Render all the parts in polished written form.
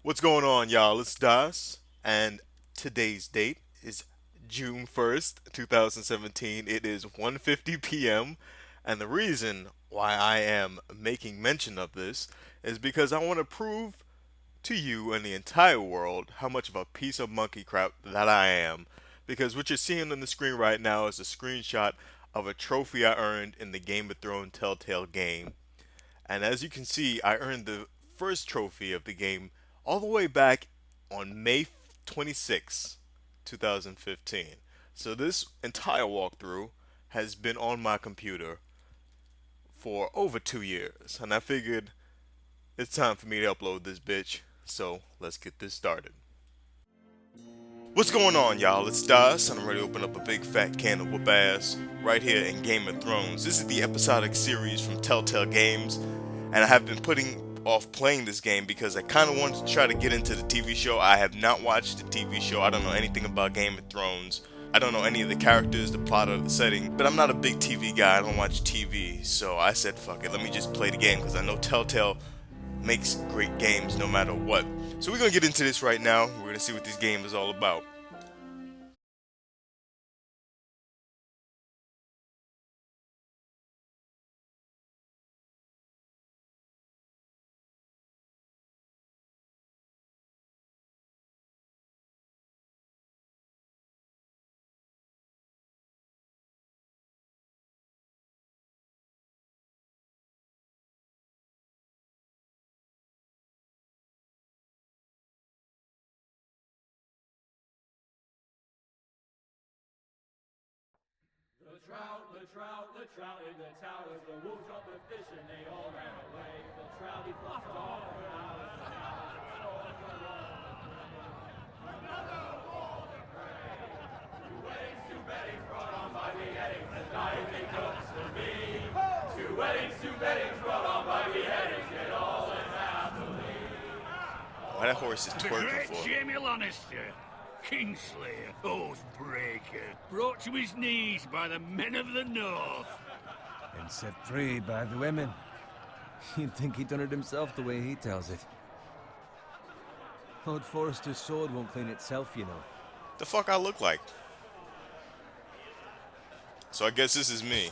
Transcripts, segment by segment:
What's going on, y'all? It's Das, and today's date is June 1st, 2017. It is 1:50 p.m., and the reason why I am making mention of this is because I want to prove to you and the entire world how much of a piece of monkey crap that I am. Because what you're seeing on the screen right now is a screenshot of a trophy I earned in the Game of Thrones Telltale game. And as you can see, I earned the first trophy of the game all the way back on May 26, 2015. So this entire walkthrough has been on my computer for over 2 years. And I figured it's time for me to upload this bitch. So let's get this started. What's going on, y'all? It's Das, and I'm ready to open up a big fat can of whoop ass right here in Game of Thrones. This is the episodic series from Telltale Games, and I have been putting off playing this game because I kind of wanted to try to get into the TV show. I have not watched the TV show. I don't know anything about Game of Thrones. I don't know any of the characters, the plot, or the setting, but I'm not a big TV guy. I don't watch TV, so I said, fuck it, let me just play the game because I know Telltale makes great games no matter what. So we're going to get into this right now. We're going to see what this game is all about. The trout in the towers, the wolves dropped the fish and they all ran away. The trout he flopped off for hours and hours. Another war to FREY. Two weddings, two beddings brought on by beheadings, and diving cooks for me. Two beddings brought on by beheadings, get all in happily. Why that horse is The twerking great for? Jamie Lannister, Kingslayer, Oathbreaker, brought to his knees by the men of the North. And set free by the women. You'd think he'd done it himself the way he tells it. Lord Forrester's sword won't clean itself, you know. The fuck I look like? So I guess this is me.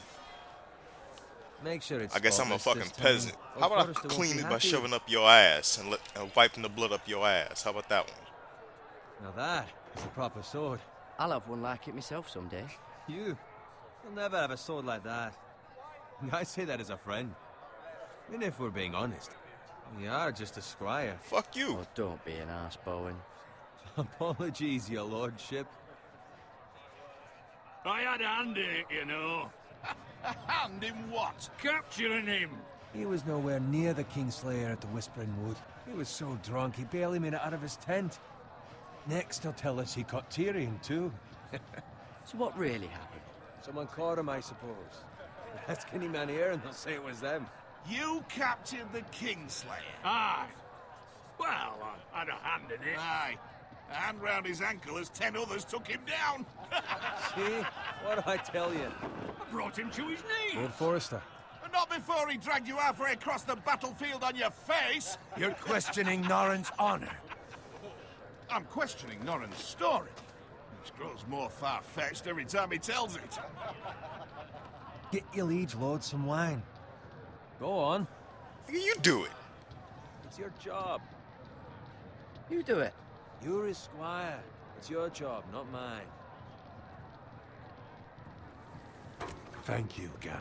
Make sure it's I guess I'm a spotless fucking this time. peasant. Old How about I Forrester won't clean be it by happy. shoving up your ass and wiping the blood up your ass? How about that one? Now that is a proper sword. I'll have one like it myself someday. You'll never have a sword like that. I say that as a friend. And if we're being honest, we are just a squire. Fuck you. Oh, don't be an arse, Bowen. Apologies, your lordship. I had a hand in it, you know. A hand in what? Capturing him. He was nowhere near the Kingslayer at the Whispering Wood. He was so drunk he barely made it out of his tent. Next, he'll tell us he caught Tyrion, too. So what really happened? Someone caught him, I suppose. Ask any man here and they'll say it was them. You captured the Kingslayer. Aye. Well, I had a hand in it. Aye. A hand round his ankle as 10 others took him down. See? What do I tell you? I brought him to his knees. Lord Forrester. And not before he dragged you halfway across the battlefield on your face. You're questioning Norrin's honor. I'm questioning Norrin's story, which grows more far-fetched every time he tells it. Get your liege lord some wine. Go on. You do it. It's your job. You do it. You're his squire. It's your job, not mine. Thank you, Garrett.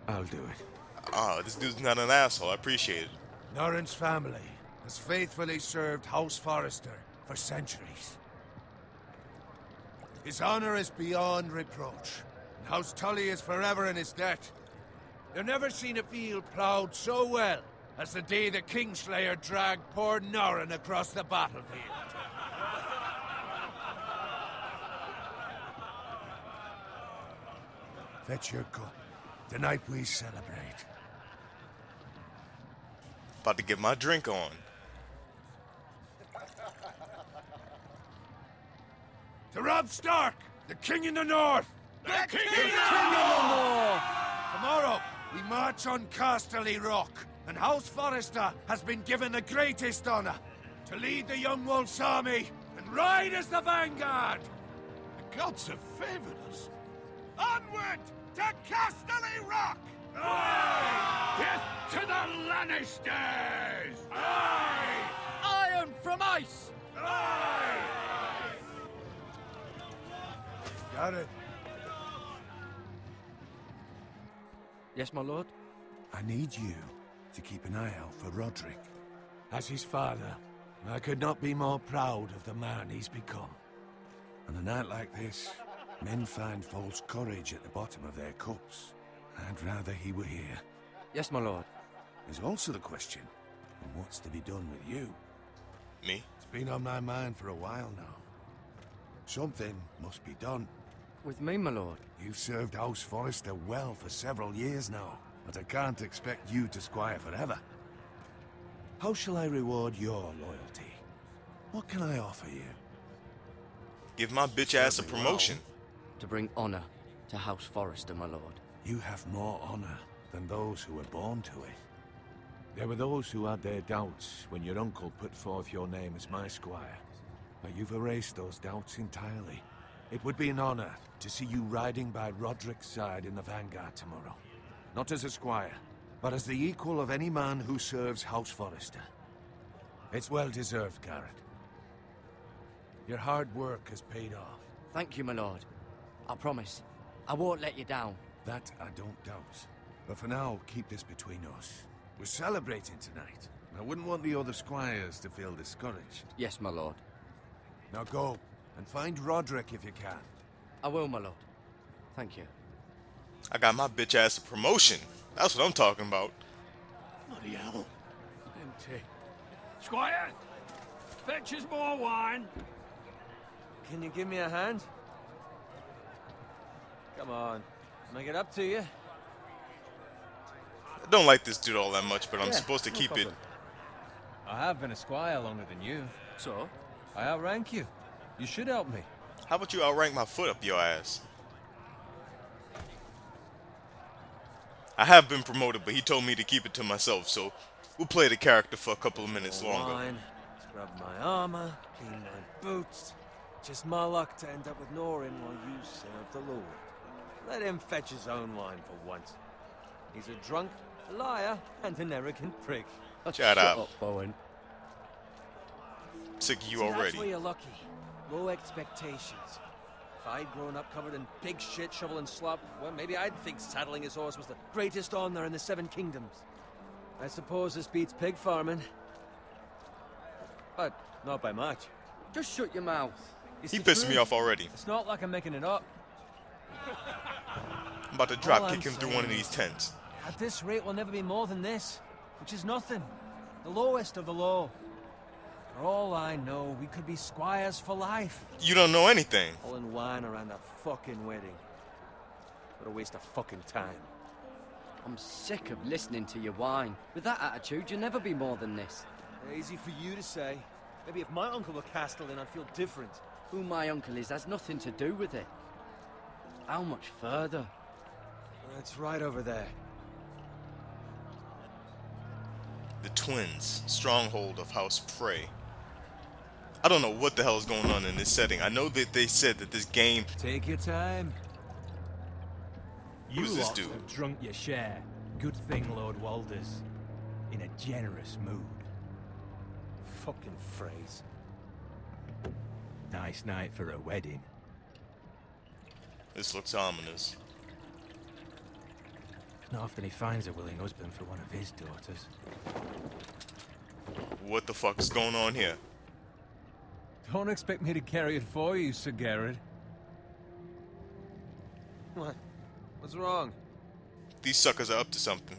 I'll do it. Oh, this dude's not an asshole. I appreciate it. Norrin's family has faithfully served House Forrester for centuries. His honor is beyond reproach, and House Tully is forever in his debt. They've never seen a field ploughed so well as the day the Kingslayer dragged poor Norrin across the battlefield. Fetch your cup. Tonight we celebrate. About to get my drink on. To Robb Stark, the King in the North! The King Tomorrow, we march on Casterly Rock, and House Forrester has been given the greatest honor. to lead the Young Wolf's army and ride as the vanguard. The gods have favored us. Onward to Casterly Rock! Death to the Lannisters! Iron from ice! Got it. Yes, my lord? I need you to keep an eye out for Roderick. As his father, I could not be more proud of the man he's become. On a night like this, men find false courage at the bottom of their cups. I'd rather he were here. Yes, my lord. There's also the question of what's to be done with you. Me? It's been on my mind for a while now. Something must be done. With me, my lord. You've served House Forrester well for several years now, but I can't expect you to squire forever. How shall I reward your loyalty? What can I offer you? Give my bitch ass a promotion. To bring honor to House Forrester, my lord. You have more honor than those who were born to it. There were those who had their doubts when your uncle put forth your name as my squire. But you've erased those doubts entirely. It would be an honor to see you riding by Roderick's side in the vanguard tomorrow. Not as a squire, but as the equal of any man who serves House Forrester. It's well deserved, Garrett. Your hard work has paid off. Thank you, my lord. I promise. I won't let you down. That I don't doubt. But for now, keep this between us. We're celebrating tonight. I wouldn't want the other squires to feel discouraged. Yes, my lord. Now go, and find Roderick if you can. I will, my lord. Thank you. I got my bitch ass a promotion. That's what I'm talking about. Bloody hell. Empty. Squire! Fetch us more wine. Can you give me a hand? Come on. Make it up to you. I don't like this dude all that much, but I'm Yeah, supposed to no keep problem. it. I have been a squire longer than you. So? I outrank you. You should help me. How about you outrank my foot up your ass? I have been promoted, but he told me to keep it to myself, so we'll play the character for a couple of minutes longer. Wine, scrub my armor, clean my boots. Just my luck to end up with Norin while you serve the Lord. Let him fetch his own wine for once. He's a drunk, a liar, and an arrogant prick. Shut up. Bowen. Sick of you See, that's already. where you're lucky. Low expectations. If I'd grown up covered in big shit, shovel and slop, well, maybe I'd think saddling his horse was the greatest honor in the Seven Kingdoms. I suppose this beats pig farming. But not by much. Just shut your mouth. It's He the pissed me truth. off already. It's not like I'm making it up. I'm about to drop All kick I'm him through one of saying these tents. At this rate, we'll never be more than this, which is nothing. The lowest of the low. For all I know, we could be squires for life. You don't know anything. All in wine around a fucking wedding. What a waste of fucking time. I'm sick of listening to your whine. With that attitude, you'll never be more than this. Easy for you to say. Maybe if my uncle were Castellan, I'd feel different. Who my uncle is has nothing to do with it. How much further? It's right over there. The twins, stronghold of House FREY. I don't know what the hell is going on in this setting. I know that they said that this game. Take your time. Who's You this lot dude? have drunk your share. Good thing Lord Walder's in a generous mood. Fucking phrase. Nice night for a wedding. This looks ominous. Not often he finds a willing husband for one of his daughters. What the fuck is going on here? Don't expect me to carry it for you, Sir Garrett. What? What's wrong? These suckers are up to something.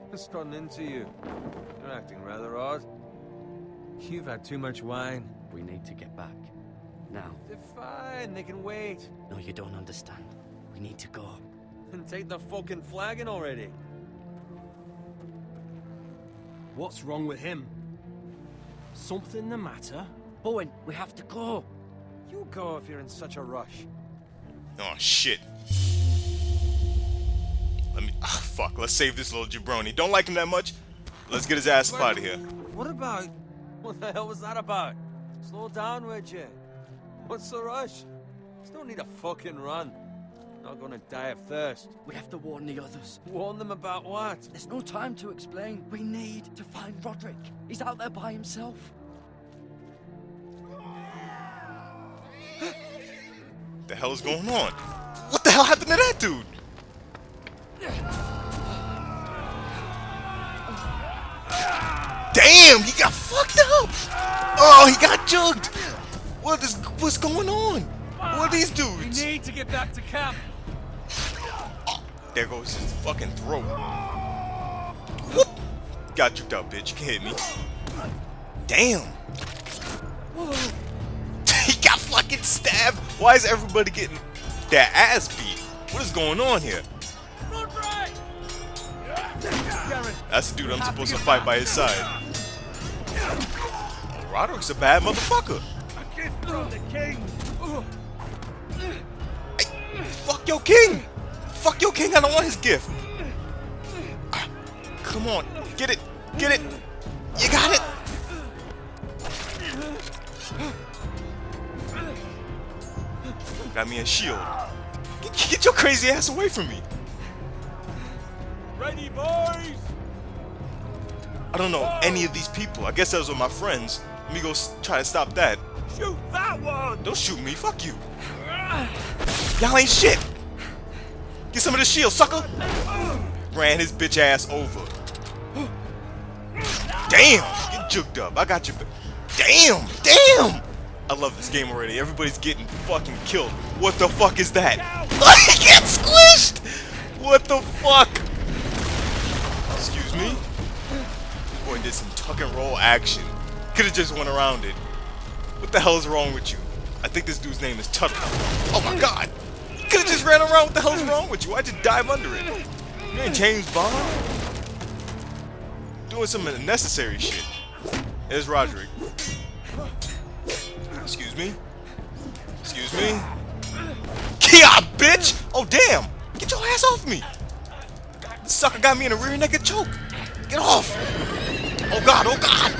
What's gotten into you? You're acting rather odd. You've had too much wine. We need to get back. Now. They're fine, they can wait. No, you don't understand. We need to go. And take the fucking flagon already. What's wrong with him? Something the matter? Bowen, we have to go. You go if you're in such a rush. Oh shit. fuck. Let's save this little jabroni. Don't like him that much? Let's get his ass up out of here. What about? What the hell was that about? Slow down, would you? What's the rush? Still need a fucking run. Not gonna die of thirst. We have to warn the others. Warn them about what? There's no time to explain. We need to find Roderick. He's out there by himself. The hell is going on? What the hell happened to that dude? Damn, he got fucked up. Oh, he got jugged. What's going on? What are these dudes? We need to get back to camp. There goes his fucking throat. Whoop. Got juked out, bitch. You can hit me. Damn. He got fucking stabbed. Why is everybody getting their ass beat? What is going on here? That's the dude I'm supposed to fight by his side. Roderick's a bad motherfucker. A gift from the king. Hey, fuck your king. Fuck your king. I don't want his gift. Come on. Get it. Get it. You got it. Got me a shield. Get your crazy ass away from me. Ready, boys. I don't know any of these people. I guess those are my friends. Let me go try to stop that. Shoot that one. Don't shoot me. Fuck you. Y'all ain't shit. Get some of the shield, sucker. Ran his bitch ass over. Damn. Get juked up. I got you. Damn. Damn. I love this game already. Everybody's getting fucking killed. What the fuck is that? He gets squished. What the fuck? Excuse me? This boy did some tuck and roll action. Could have just went around it. What the hell is wrong with you? I think this dude's name is Tuttle. Oh my god! Could have just ran around. What the hell is wrong with you? Why'd you dive under it? You ain't James Bond. Doing some unnecessary shit. There's Roderick. Excuse me? Excuse me? Yeah, bitch! Oh damn! Get your ass off me! This sucker got me in a rear naked choke! Get off! Oh god, oh god!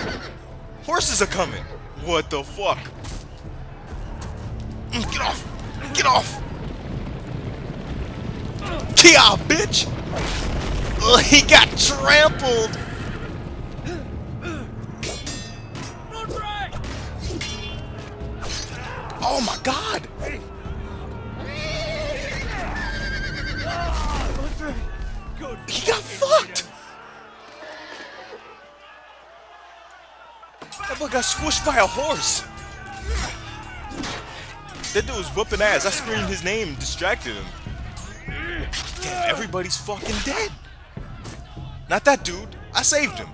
Horses are coming! What the fuck? Get off! Get off! Kia, bitch! He got trampled! Oh my god! He got fucked! That boy got squished by a horse. That dude was whooping ass. I screamed his name and distracted him. Damn, everybody's fucking dead. Not that dude. I saved him.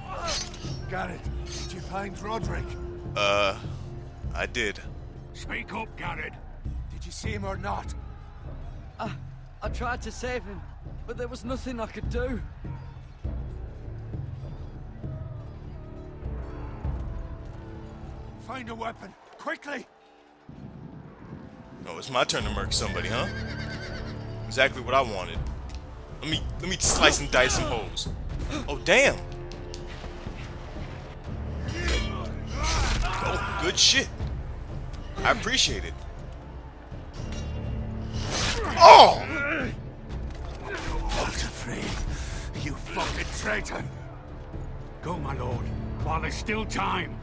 Garrett, did you find Roderick? I did. Speak up, Garrett. Did you see him or not? I tried to save him, but there was nothing I could do. Find a weapon, quickly! Oh, it's my turn to murk somebody, huh? Exactly what I wanted. Let me slice and dice some hoes. Oh damn! Oh, good shit. I appreciate it. Oh! Walter Frey, you fucking traitor! Go, my lord, while there's still time.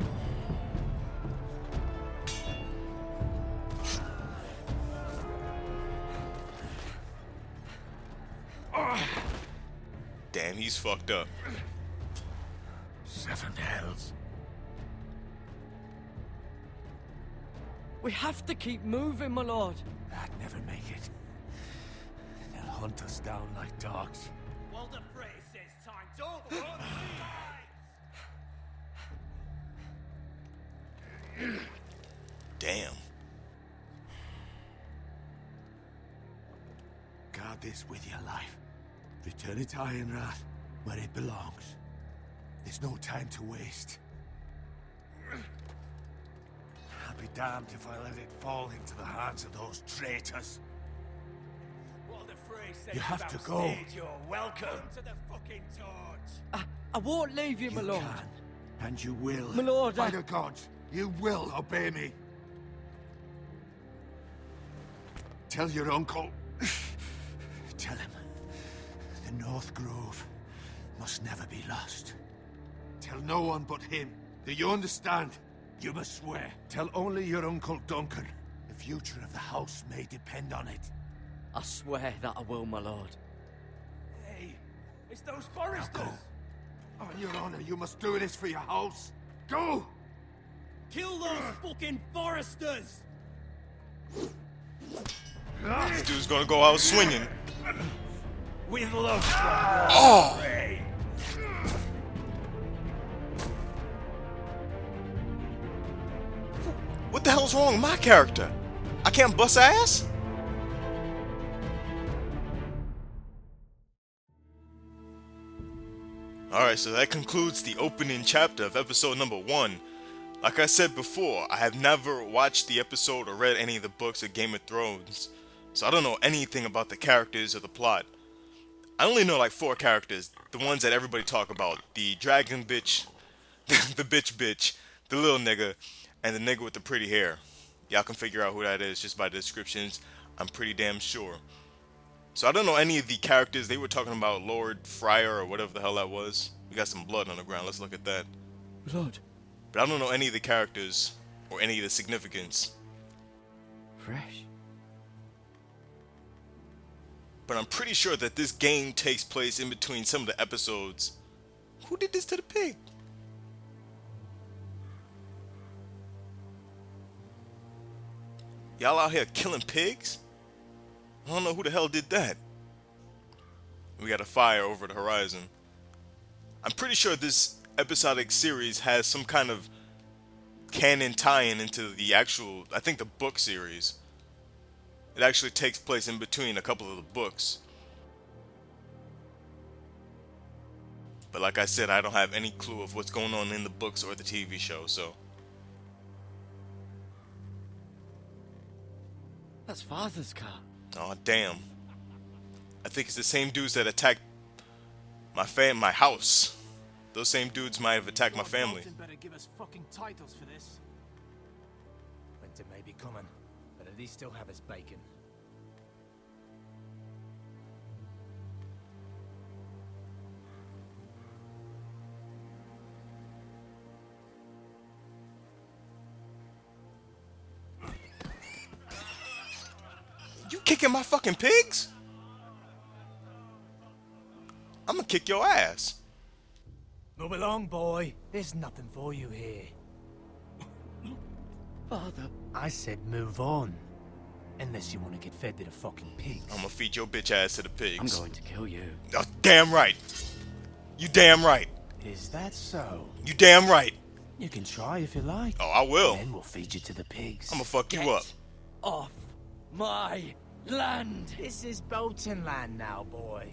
Damn, he's fucked up. 7 hells. We have to keep moving, my lord. I'd never make it. They'll hunt us down like dogs. Walter Frey says time's over. Damn. Guard this with your life. Return it to Ironrath, where it belongs. There's no time to waste. I'll be damned if I let it fall into the hands of those traitors. Walter Frey You have to go. You're welcome to the fucking torch. I won't leave you, my You lord. can, and you will. My lord, By the gods, you will obey me. Tell your uncle. Tell him the North Grove must never be lost. Tell no one but him. Do you understand? You must swear. Tell only your Uncle Duncan. The future of the house may depend on it. I swear that I will, my lord. Hey, it's those Now Forresters. go. On your honor, you must do this for your house. Go! Kill those fucking Forresters. This dude's gonna go out swinging. With love. Oh! FREY. What the hell's wrong with my character? I can't bust ass? Alright, so that concludes the opening chapter of episode number 1. Like I said before, I have never watched the episode or read any of the books of Game of Thrones, so I don't know anything about the characters or the plot. I only know like 4 characters, the ones that everybody talk about. The dragon bitch, the bitch, the little nigga, and the nigga with the pretty hair. Y'all can figure out who that is just by the descriptions, I'm pretty damn sure. So I don't know any of the characters. They were talking about Lord FREY or whatever the hell that was. We got some blood on the ground, let's look at that. Blood. But I don't know any of the characters or any of the significance. Fresh. But I'm pretty sure that this game takes place in between some of the episodes. Who did this to the pig? Y'all out here killing pigs? I don't know who the hell did that. We got a fire over the horizon. I'm pretty sure this episodic series has some kind of canon tie-in into the actual, I think the book series. It actually takes place in between a couple of the books. But like I said, I don't have any clue of what's going on in the books or the TV show, so. That's Father's car. Oh damn. I think it's the same dudes that attacked my house. Those same dudes might have attacked my family. Bolton better give us fucking titles for this. Winter may be coming, but at least he'll have his bacon. You kicking my fucking pigs? I'm gonna kick your ass. Move along, boy. There's nothing for you here. Father. I said move on. Unless you want to get fed to the fucking pigs. I'm gonna feed your bitch ass to the I'm pigs. going to kill you. Oh, damn right. You damn right. Is that so? You damn right. You can try if you like. Oh, I will. Then we'll feed you to the pigs. I'm gonna fuck you up. Off my land. This is Bolton land now, boy.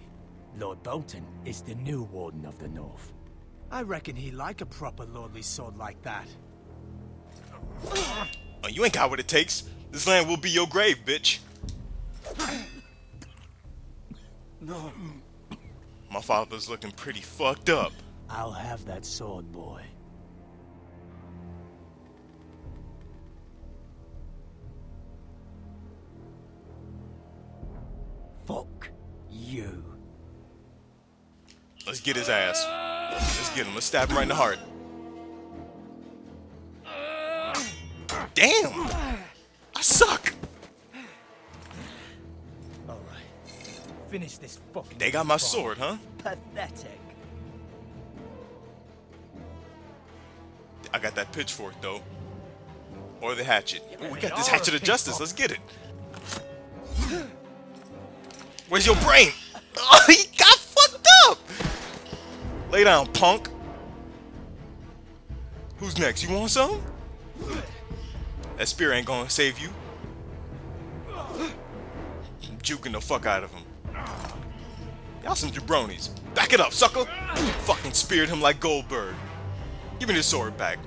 Lord Bolton is the new Warden of the North. I reckon he'd like a proper lordly sword like that. Oh, you ain't got what it takes. This land will be your grave, bitch. No. My father's looking pretty fucked up. I'll have that sword, boy. Fuck you. Let's get his ass. Let's get him. Let's stab him right in the heart. Damn! I suck! Alright. Finish this fucking... They got my bomb. sword, huh? Pathetic. I got that pitchfork, though. Or the hatchet. Ooh, we got this hatchet of justice. Let's get it. Where's your brain? Oh, he got fucked up! Lay down, punk. Who's next? You want some? That spear ain't gonna save you. I'm juking the fuck out of him. Y'all some jabronis. Back it up, sucker! Fucking speared him like Goldberg. Give me the sword back.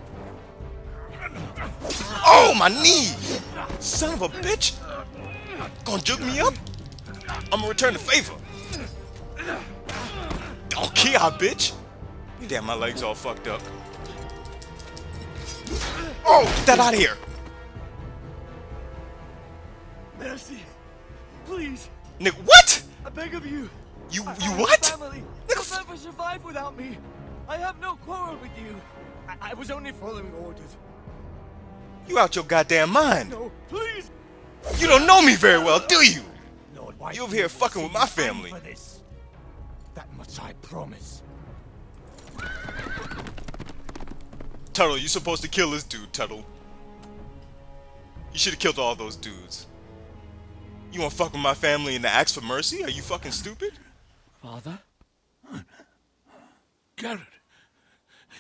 Oh, my knee! Son of a bitch! Gonna juke me up? I'ma return the favor. Okay, bitch. Damn, my legs all fucked up. Oh, get that out of here. Mercy. Please. Nigga, what? I beg of you. You I what? Family. You'll never survive without me. I have no quarrel with you. I was only following orders. You out your goddamn mind. No, please. You don't know me very well, do you? Lord You over here fucking with my family. For this. That much I promise. Tuttle, you supposed to kill this dude, Tuttle. You should have killed all those dudes. You wanna fuck with my family and ask for mercy? Are you fucking stupid? Father? Garrett,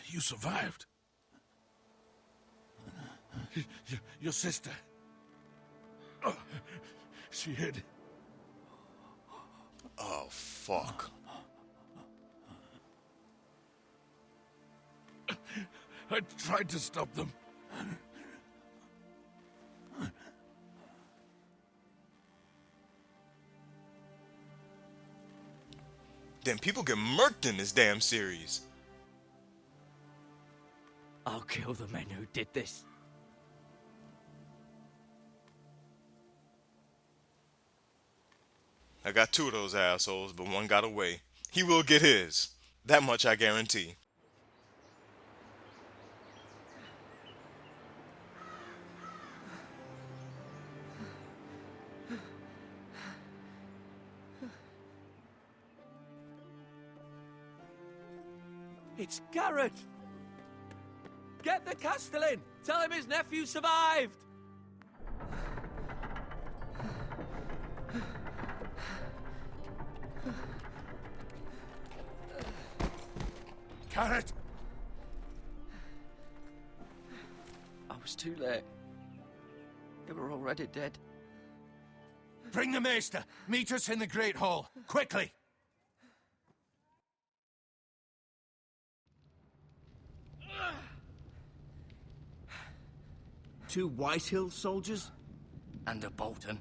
you survived. Your sister. Oh, she hid. Oh, fuck. I tried to stop them. Damn, people get murked in this damn series. I'll kill the men who did this. I got 2 of those assholes, but 1 got away. He will get his. That much I guarantee. It's Garrett! Get the Castellan! Tell him his nephew survived! Garrett! I was too late. They were already dead. Bring the Maester. Meet us in the Great Hall. Quickly! 2 Whitehill soldiers? And a Bolton.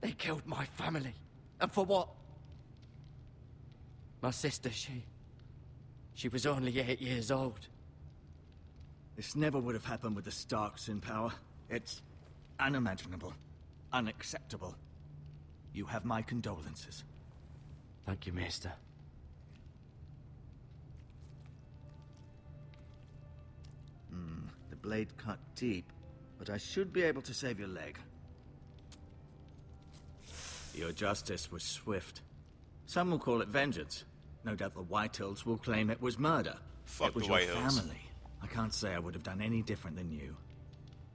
They killed my family. And for what? My sister, she was only 8 years old. This never would have happened with the Starks in power. It's unimaginable. Unacceptable. You have my condolences. Thank you, Maester. The blade cut deep, but I should be able to save your leg. Your justice was swift. Some will call it vengeance. No doubt the Whitehills will claim it was murder. Fuck it was the your Whitehills. family. I can't say I would have done any different than you.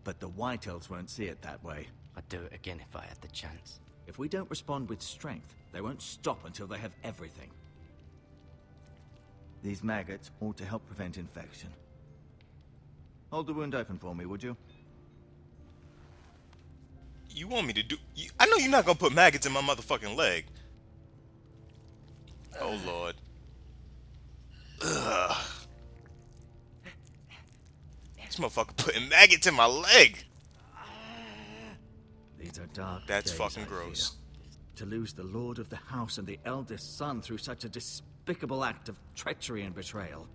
But the Whitehills won't see it that way. I'd do it again if I had the chance. If we don't respond with strength, they won't stop until they have everything. These maggots ought to help prevent infection. Hold the wound open for me, would you? You want me to do... I know you're not gonna put maggots in my motherfucking leg. Oh, Lord. Ugh. This motherfucker putting maggots in my leg. These are dark That's days, fucking I gross. fear. To lose the lord of the house and the eldest son through such a despicable act of treachery and betrayal.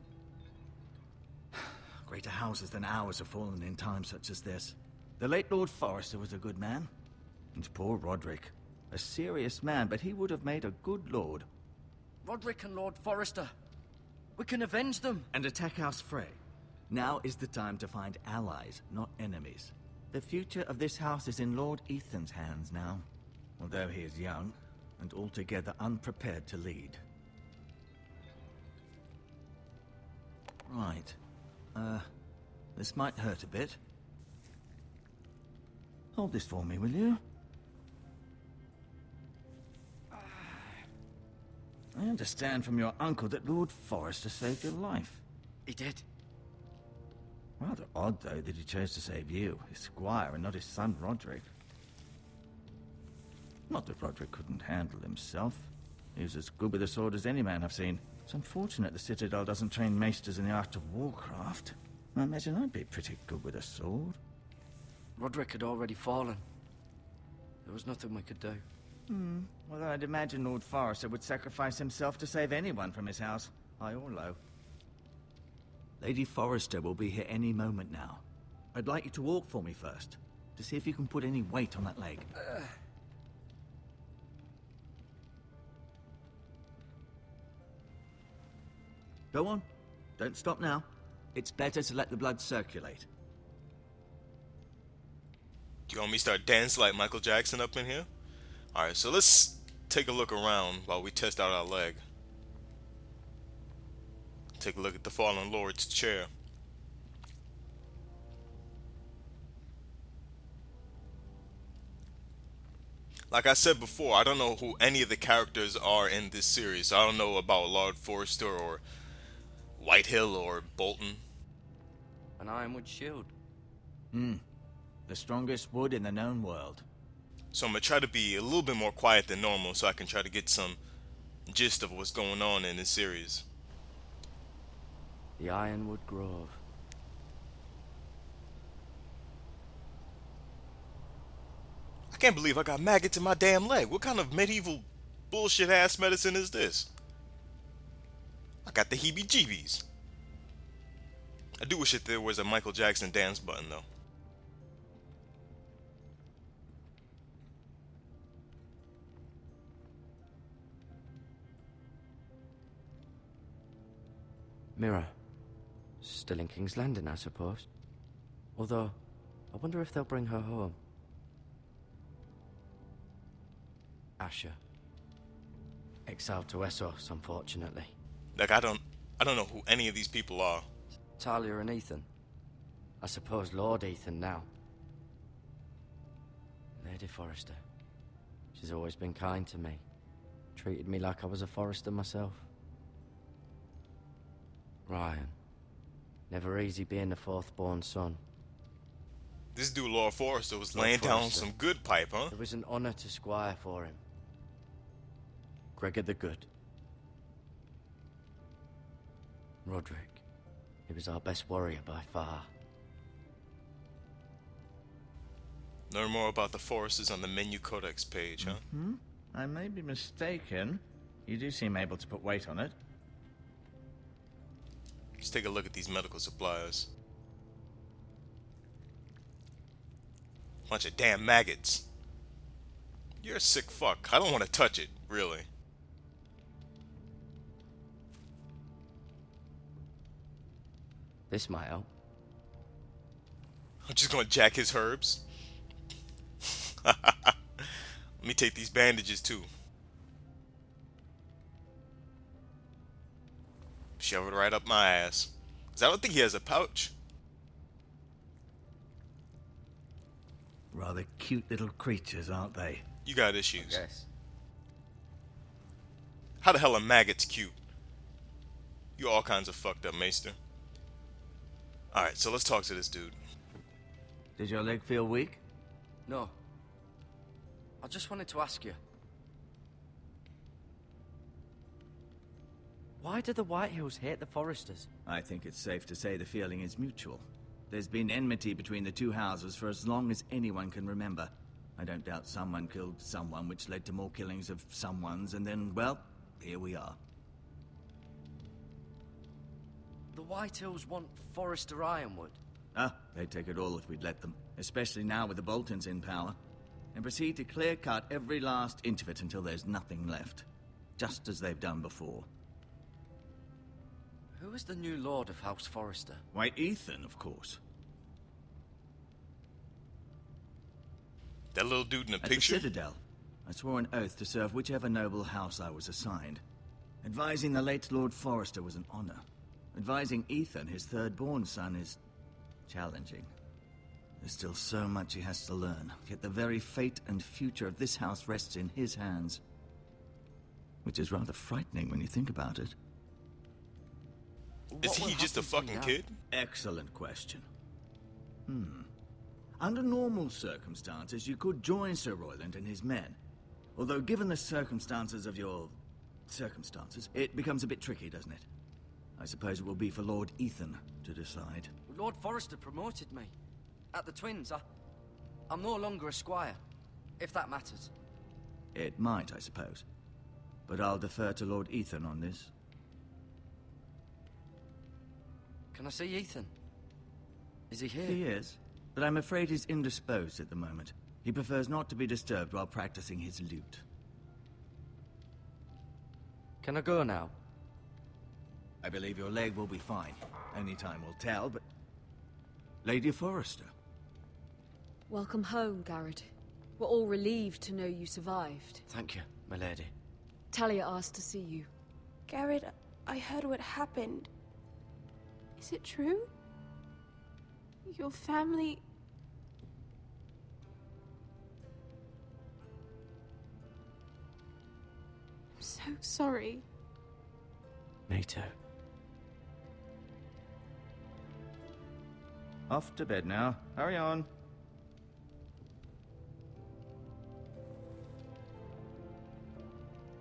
Greater houses than ours have fallen in times such as this. The late Lord Forrester was a good man. And poor Roderick. A serious man, but he would have made a good lord. Roderick and Lord Forrester. We can avenge them. And attack House FREY. Now is the time to find allies, not enemies. The future of this house is in Lord Ethan's hands now. Although he is young, and altogether unprepared to lead. Right. This might hurt a bit. Hold this for me, will you? I understand from your uncle that Lord Forrester saved your life. He did. Rather odd, though, that he chose to save you, his squire, and not his son Roderick. Not that Roderick couldn't handle himself. He was as good with a sword as any man I've seen. It's unfortunate the Citadel doesn't train maesters in the art of warcraft. I imagine I'd be pretty good with a sword. Roderick had already fallen. There was nothing we could do. Well, I'd imagine Lord Forrester would sacrifice himself to save anyone from his house, high or low. Lady Forrester will be here any moment now. I'd like you to walk for me first, to see if you can put any weight on that leg. Go on. Don't stop now. It's better to let the blood circulate. Do you want me to start dancing like Michael Jackson up in here? Alright, so let's take a look around while we test out our leg. Take a look at the Fallen Lord's chair. Like I said before, I don't know who any of the characters are in this series. I don't know about Lord Forrester or Whitehill or Bolton. An ironwood shield. The strongest wood in the known world. So I'm going to try to be a little bit more quiet than normal so I can try to get some gist of what's going on in this series. The Ironwood Grove. I can't believe I got maggots in my damn leg. What kind of medieval bullshit ass medicine is this? I got the heebie-jeebies. I do wish that there was a Michael Jackson dance button though. MIRA. Still in King's Landing, I suppose. Although, I wonder if they'll bring her home. Asher. Exiled to Essos, unfortunately. Like I don't know who any of these people are. Talia and Ethan. I suppose Lord Ethan now. Lady Forrester. She's always been kind to me. Treated me like I was a Forrester myself. Ryan. Never easy being the fourth-born son. This dude Lord Forrester was Lord laying down Forrester. some good pipe, huh? It was an honor to squire for him. Gregor the Good. Roderick. He was our best warrior by far. Learn more about the Forresters on the menu codex page, huh? I may be mistaken. You do seem able to put weight on it. Let's take a look at these medical supplies. Bunch of damn maggots. You're a sick fuck. I don't want to touch it, really. This might help. I'm just gonna jack his herbs. Let me take these bandages too. Shove it right up my ass. 'Cause I don't think he has a pouch. Rather cute little creatures, aren't they? You got issues. Yes. How the hell are maggots cute? You all kinds of fucked up, Maester. Alright, so let's talk to this dude. Does your leg feel weak? No. I just wanted to ask you. Why do the Whitehills hate the Forresters? I think it's safe to say the feeling is mutual. There's been enmity between the two houses for as long as anyone can remember. I don't doubt someone killed someone, which led to more killings of someones, and then, well, here we are. The Whitehills want Forrester Ironwood. Ah, they'd take it all if we'd let them, especially now with the Boltons in power, and proceed to clear-cut every last inch of it until there's nothing left, just as they've done before. Who is the new Lord of House Forrester? Why, Ethan, of course. That little dude in the At the picture? Citadel, I swore an oath to serve whichever noble house I was assigned. Advising the late Lord Forrester was an honor. Advising Ethan, his third-born son, is challenging. There's still so much he has to learn, yet the very fate and future of this house rests in his hands. Which is rather frightening when you think about it. Is What will he just a happen to me fucking now? kid? Excellent question. Under normal circumstances, you could join Sir Royland and his men. Although given the circumstances of your circumstances, it becomes a bit tricky, doesn't it? I suppose it will be for Lord Ethan to decide. Lord Forrester promoted me. At the Twins, I'm no longer a squire. if that matters. It might, I suppose. But I'll defer to Lord Ethan on this. Can I see Ethan? Is he here? He is, but I'm afraid he's indisposed at the moment. He prefers not to be disturbed while practicing his lute. Can I go now? I believe your leg will be fine. Only time will tell, but... Lady Forrester. Welcome home, Garrett. We're all relieved to know you survived. Thank you, my lady. Talia asked to see you. Garrett, I heard what happened. Is it true? Your family... I'm so sorry. Me too. Off to bed now. Hurry on.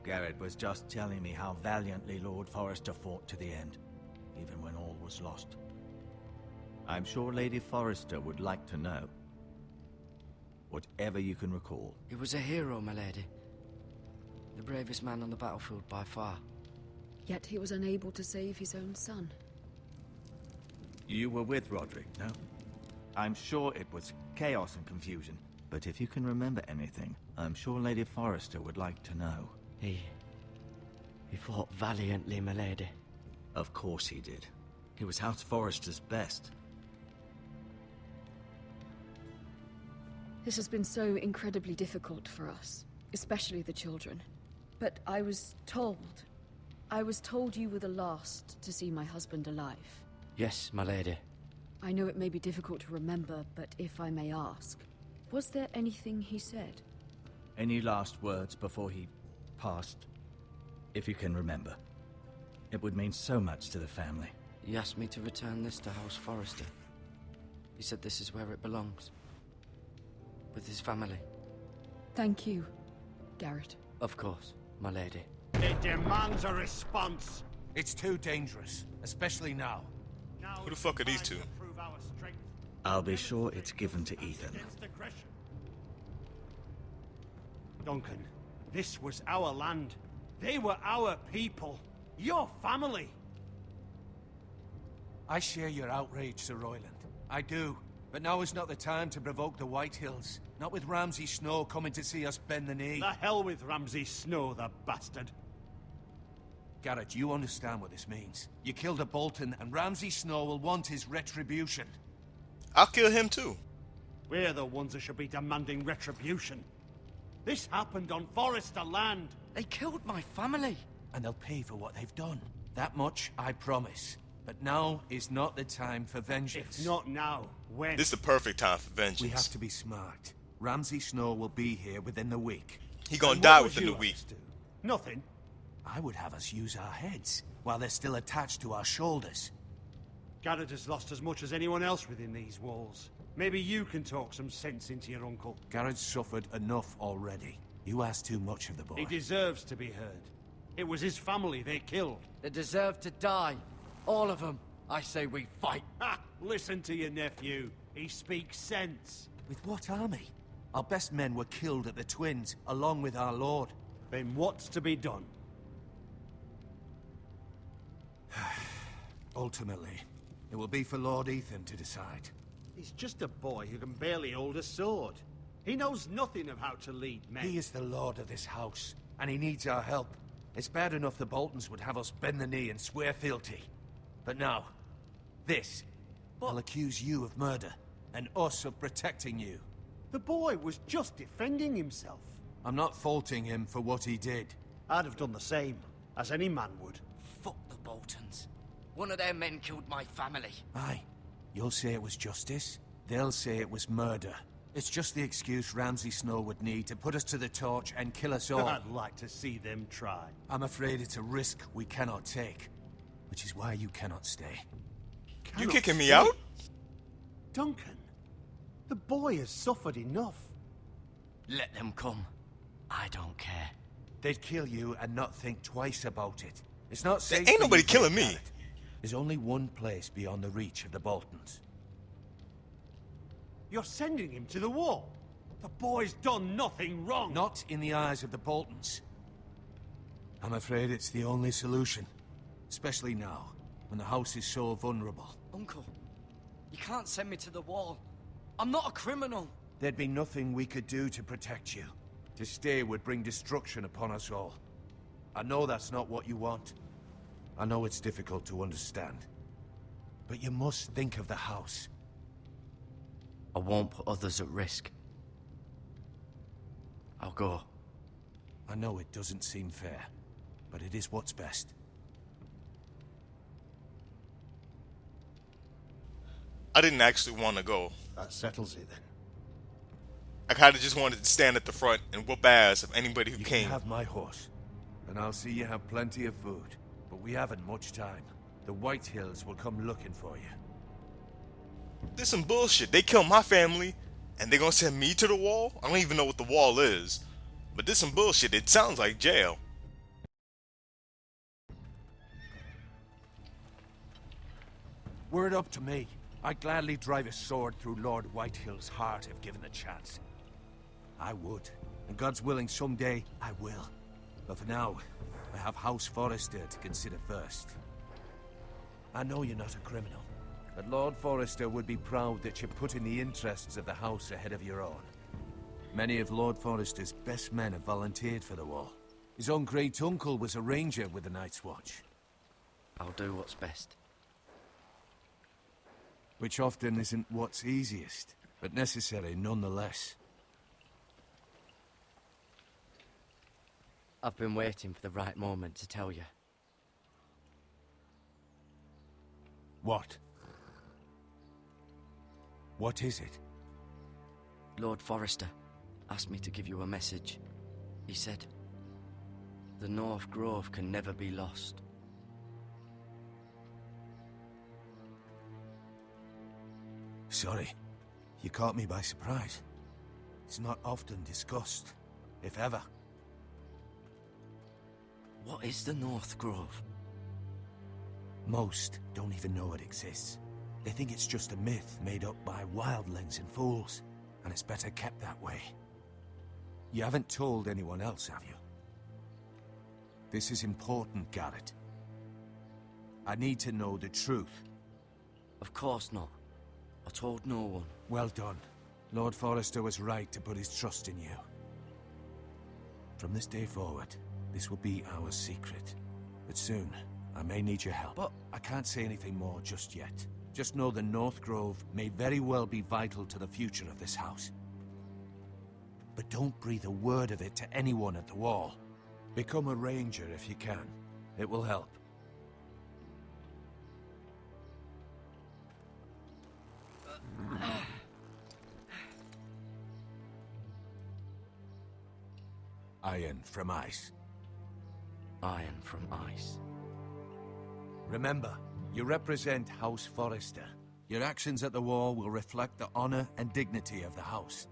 Garrett was just telling me how valiantly Lord Forrester fought to the end, even when all was lost. I'm sure Lady Forrester would like to know. Whatever you can recall. He was a hero, my lady. The bravest man on the battlefield by far. Yet he was unable to save his own son. You were with Roderick, no? I'm sure it was chaos and confusion, but if you can remember anything, I'm sure Lady Forrester would like to know. He fought valiantly, my lady. Of course he did. He was House Forrester's best. This has been so incredibly difficult for us, especially the children. But I was told you were the last to see my husband alive. Yes, my lady. I know it may be difficult to remember, but if I may ask, was there anything he said? Any last words before he passed? If you can remember. It would mean so much to the family. He asked me to return this to House Forrester. He said this is where it belongs. With his family. Thank you, Garrett. Of course, my lady. It demands a response. It's too dangerous, especially now. Who the fuck are these two? I'll be sure it's given to Ethan. Duncan, this was our land. They were our people. Your family. I share your outrage, Sir Royland. I do. But now is not the time to provoke the White Hills. Not with Ramsay Snow coming to see us bend the knee. The hell with Ramsay Snow, the bastard. Garrett, you understand what this means. You killed a Bolton, and Ramsay Snow will want his retribution. I'll kill him too. We're the ones that should be demanding retribution. This happened on Forrester land. They killed my family. And they'll pay for what they've done. That much, I promise. But now is not the time for vengeance. If not now, when? This is the perfect time for vengeance. We have to be smart. Ramsay Snow will be here within the week. He gonna And die what would within you the week. have us do? Nothing. I would have us use our heads, while they're still attached to our shoulders. Garrett has lost as much as anyone else within these walls. Maybe you can talk some sense into your uncle. Garrett's suffered enough already. You ask too much of the boy. He deserves to be heard. It was his family they killed. They deserve to die. All of them. I say we fight. Ha! Listen to your nephew. He speaks sense. With what army? Our best men were killed at the Twins, along with our lord. Then what's to be done? Ultimately, it will be for Lord Ethan to decide. He's just a boy who can barely hold a sword. He knows nothing of how to lead men. He is the lord of this house, and he needs our help. It's bad enough the Boltons would have us bend the knee and swear fealty. But now, this. I'll accuse you of murder, and us of protecting you. The boy was just defending himself. I'm not faulting him for what he did. I'd have done the same, as any man would. Fuck the Boltons. One of their men killed my family. Aye. You'll say it was justice. They'll say it was murder. It's just the excuse Ramsay Snow would need to put us to the torch and kill us all. I'd like to see them try. I'm afraid it's a risk we cannot take. Which is why you cannot stay. You kicking me out? Duncan, the boy has suffered enough. Let them come. I don't care. They'd kill you and not think twice about it. It's not safe. Ain't for nobody you to killing look me. at it. There's only one place beyond the reach of the Boltons. You're sending him to the wall. The boy's done nothing wrong. Not in the eyes of the Boltons. I'm afraid it's the only solution. Especially now, when the house is so vulnerable. Uncle, you can't send me to the wall. I'm not a criminal. There'd be nothing we could do to protect you. To stay would bring destruction upon us all. I know that's not what you want. I know it's difficult to understand. But you must think of the house. I won't put others at risk. I'll go. I know it doesn't seem fair, but it is what's best. I didn't actually want to go. That settles it then. I kind of just wanted to stand at the front and whoop ass of anybody who You came. can have my horse, and I'll see you have plenty of food. But we haven't much time. The White Hills will come looking for you. This some bullshit. They killed my family, and they gonna send me to the wall? I don't even know what the wall is. But this some bullshit. It sounds like jail. Were it up to me, I'd gladly drive a sword through Lord Whitehill's heart if given the chance. I would, and God's willing someday I will. But for now, I have House Forrester to consider first. I know you're not a criminal, but Lord Forrester would be proud that you're putting the interests of the house ahead of your own. Many of Lord Forrester's best men have volunteered for the wall. His own great-uncle was a ranger with the Night's Watch. I'll do what's best. Which often isn't what's easiest, but necessary nonetheless. I've been waiting for the right moment to tell you. What? What is it? Lord Forrester asked me to give you a message. He said, the North Grove can never be lost. Sorry, you caught me by surprise. It's not often discussed, if ever. What is the North Grove? Most don't even know it exists. They think it's just a myth made up by wildlings and fools, and it's better kept that way. You haven't told anyone else, have you? This is important, Garrett. I need to know the truth. Of course not. I told no one. Well done. Lord Forrester was right to put his trust in you. From this day forward, this will be our secret. But soon, I may need your help. But I can't say anything more just yet. Just know the North Grove may very well be vital to the future of this house. But don't breathe a word of it to anyone at the wall. Become a ranger if you can. It will help. Iron from ice. Iron from ice. Remember, you represent House Forrester. Your actions at the wall will reflect the honor and dignity of the house.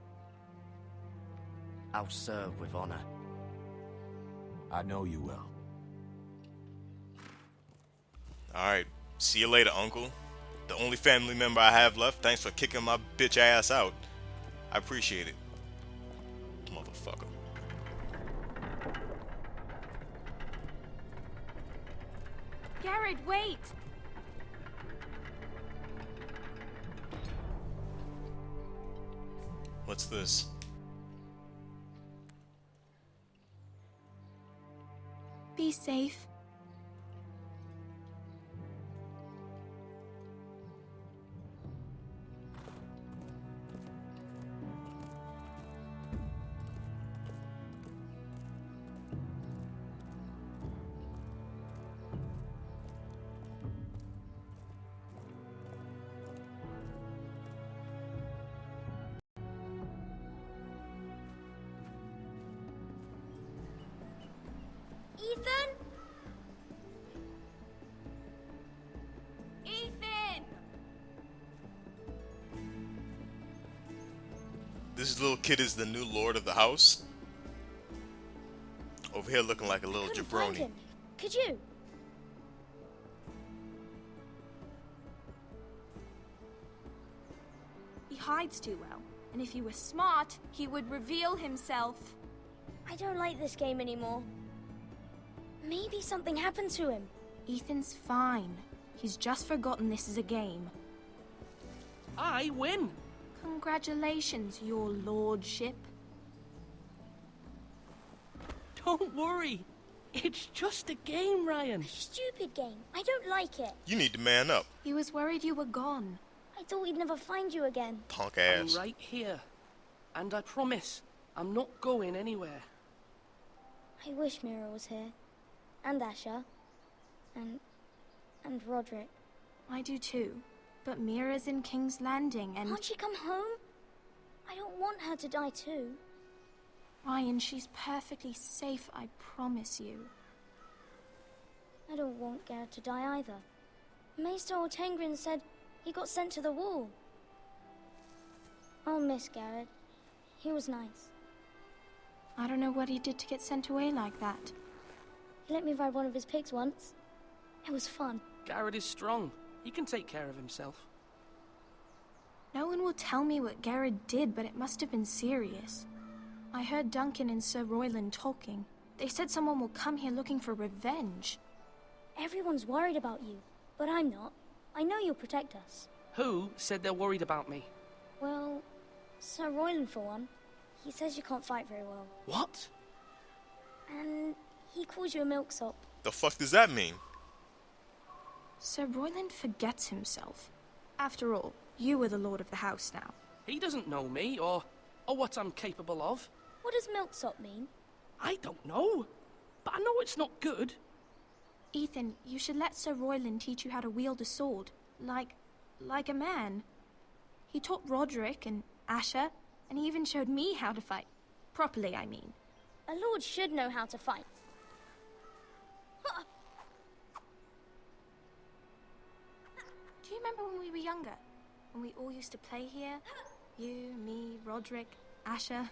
I'll serve with honor. I know you will. Alright, see you later, Uncle. The only family member I have left, thanks for kicking my bitch ass out. I appreciate it. Motherfucker. Garrett, wait! What's this? Be safe. Ethan? Ethan! This little kid is the new lord of the house. Over here looking like a little Couldn't find jabroni. him. Could you? He hides too well. And if he were smart, he would reveal himself. I don't like this game anymore. Maybe something happened to him. Ethan's fine. He's just forgotten this is a game. I win. Congratulations, your lordship. Don't worry. It's just a game, Ryan. Stupid game. I don't like it. You need to man up, He was worried you were gone. I thought we'd never find you again. punk I'm ass. right here. And I promise, I'm not going anywhere. I wish Mira was here. And Asher. And Roderick. I do too. But Mira's in King's Landing and... Can't she come home? I don't want her to die too. Ryan, she's perfectly safe, I promise you. I don't want Garrett to die either. Maester Ortengrin said he got sent to the wall. I'll miss Garrett. He was nice. I don't know what he did to get sent away like that. He let me ride one of his pigs once. It was fun. Garrett is strong. He can take care of himself. No one will tell me what Garrett did, but it must have been serious. I heard Duncan and Sir Royland talking. They said someone will come here looking for revenge. Everyone's worried about you, but I'm not. I know you'll protect us. Who said they're worried about me? Well, Sir Royland for one. He says you can't fight very well. What? And he calls you a milksop. The fuck does that mean? Sir Royland forgets himself. After all, you are the lord of the house now. He doesn't know me or what I'm capable of. What does milksop mean? I don't know. But I know it's not good. Ethan, you should let Sir Royland teach you how to wield a sword. Like a man. He taught Roderick and Asher, and he even showed me how to fight. Properly, I mean. A lord should know how to fight. Do you remember when we were younger? When we all used to play here? You, me, Roderick, Asher.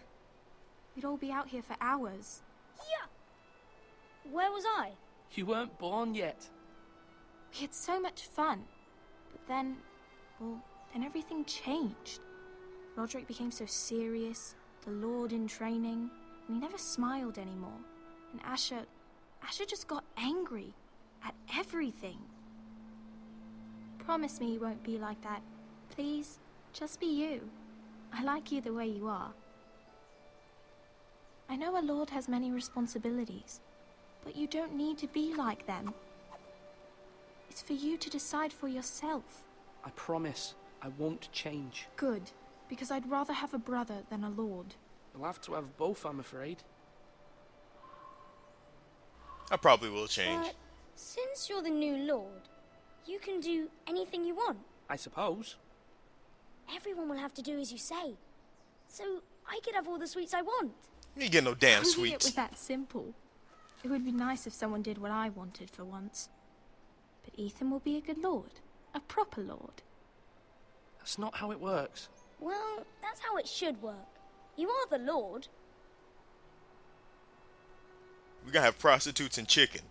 We'd all be out here for hours. Yeah. Where was I? You weren't born yet. We had so much fun. But then, well, then everything changed. Roderick became so serious, the Lord in training, and he never smiled anymore. And Asher just got angry at everything. Promise me you won't be like that. Please, just be you. I like you the way you are. I know a lord has many responsibilities, but you don't need to be like them. It's for you to decide for yourself. I promise I won't change. Good, because I'd rather have a brother than a lord. You'll have to have both, I'm afraid. I probably will change. But since you're the new lord, you can do anything you want. I suppose. Everyone will have to do as you say. So I could have all the sweets I want. You ain't get no damn It sweets. was that simple. It would be nice if someone did what I wanted for once. But Ethan will be a good lord. A proper lord. That's not how it works. Well, that's how it should work. You are the lord. We gonna have prostitutes and chicken.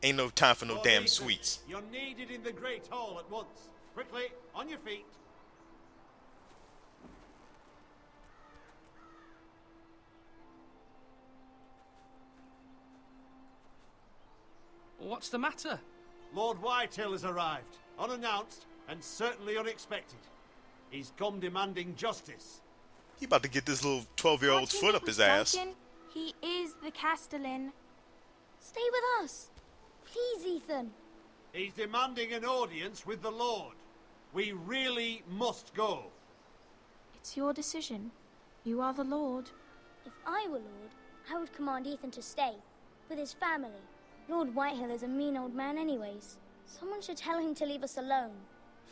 Ain't no time for no Lord damn Ethan, sweets. You're needed in the Great Hall at once. Quickly, on your feet. What's the matter? Lord Whitehill has arrived, unannounced and certainly unexpected. He's come demanding justice. He about to get this little 12-year-old's foot up his ass. Duncan, he is the Castellan. Stay with us. Please, Ethan. He's demanding an audience with the Lord. We really must go. It's your decision. You are the lord. If I were lord, I would command Ethan to stay, with his family. Lord Whitehill is a mean old man anyways. Someone should tell him to leave us alone.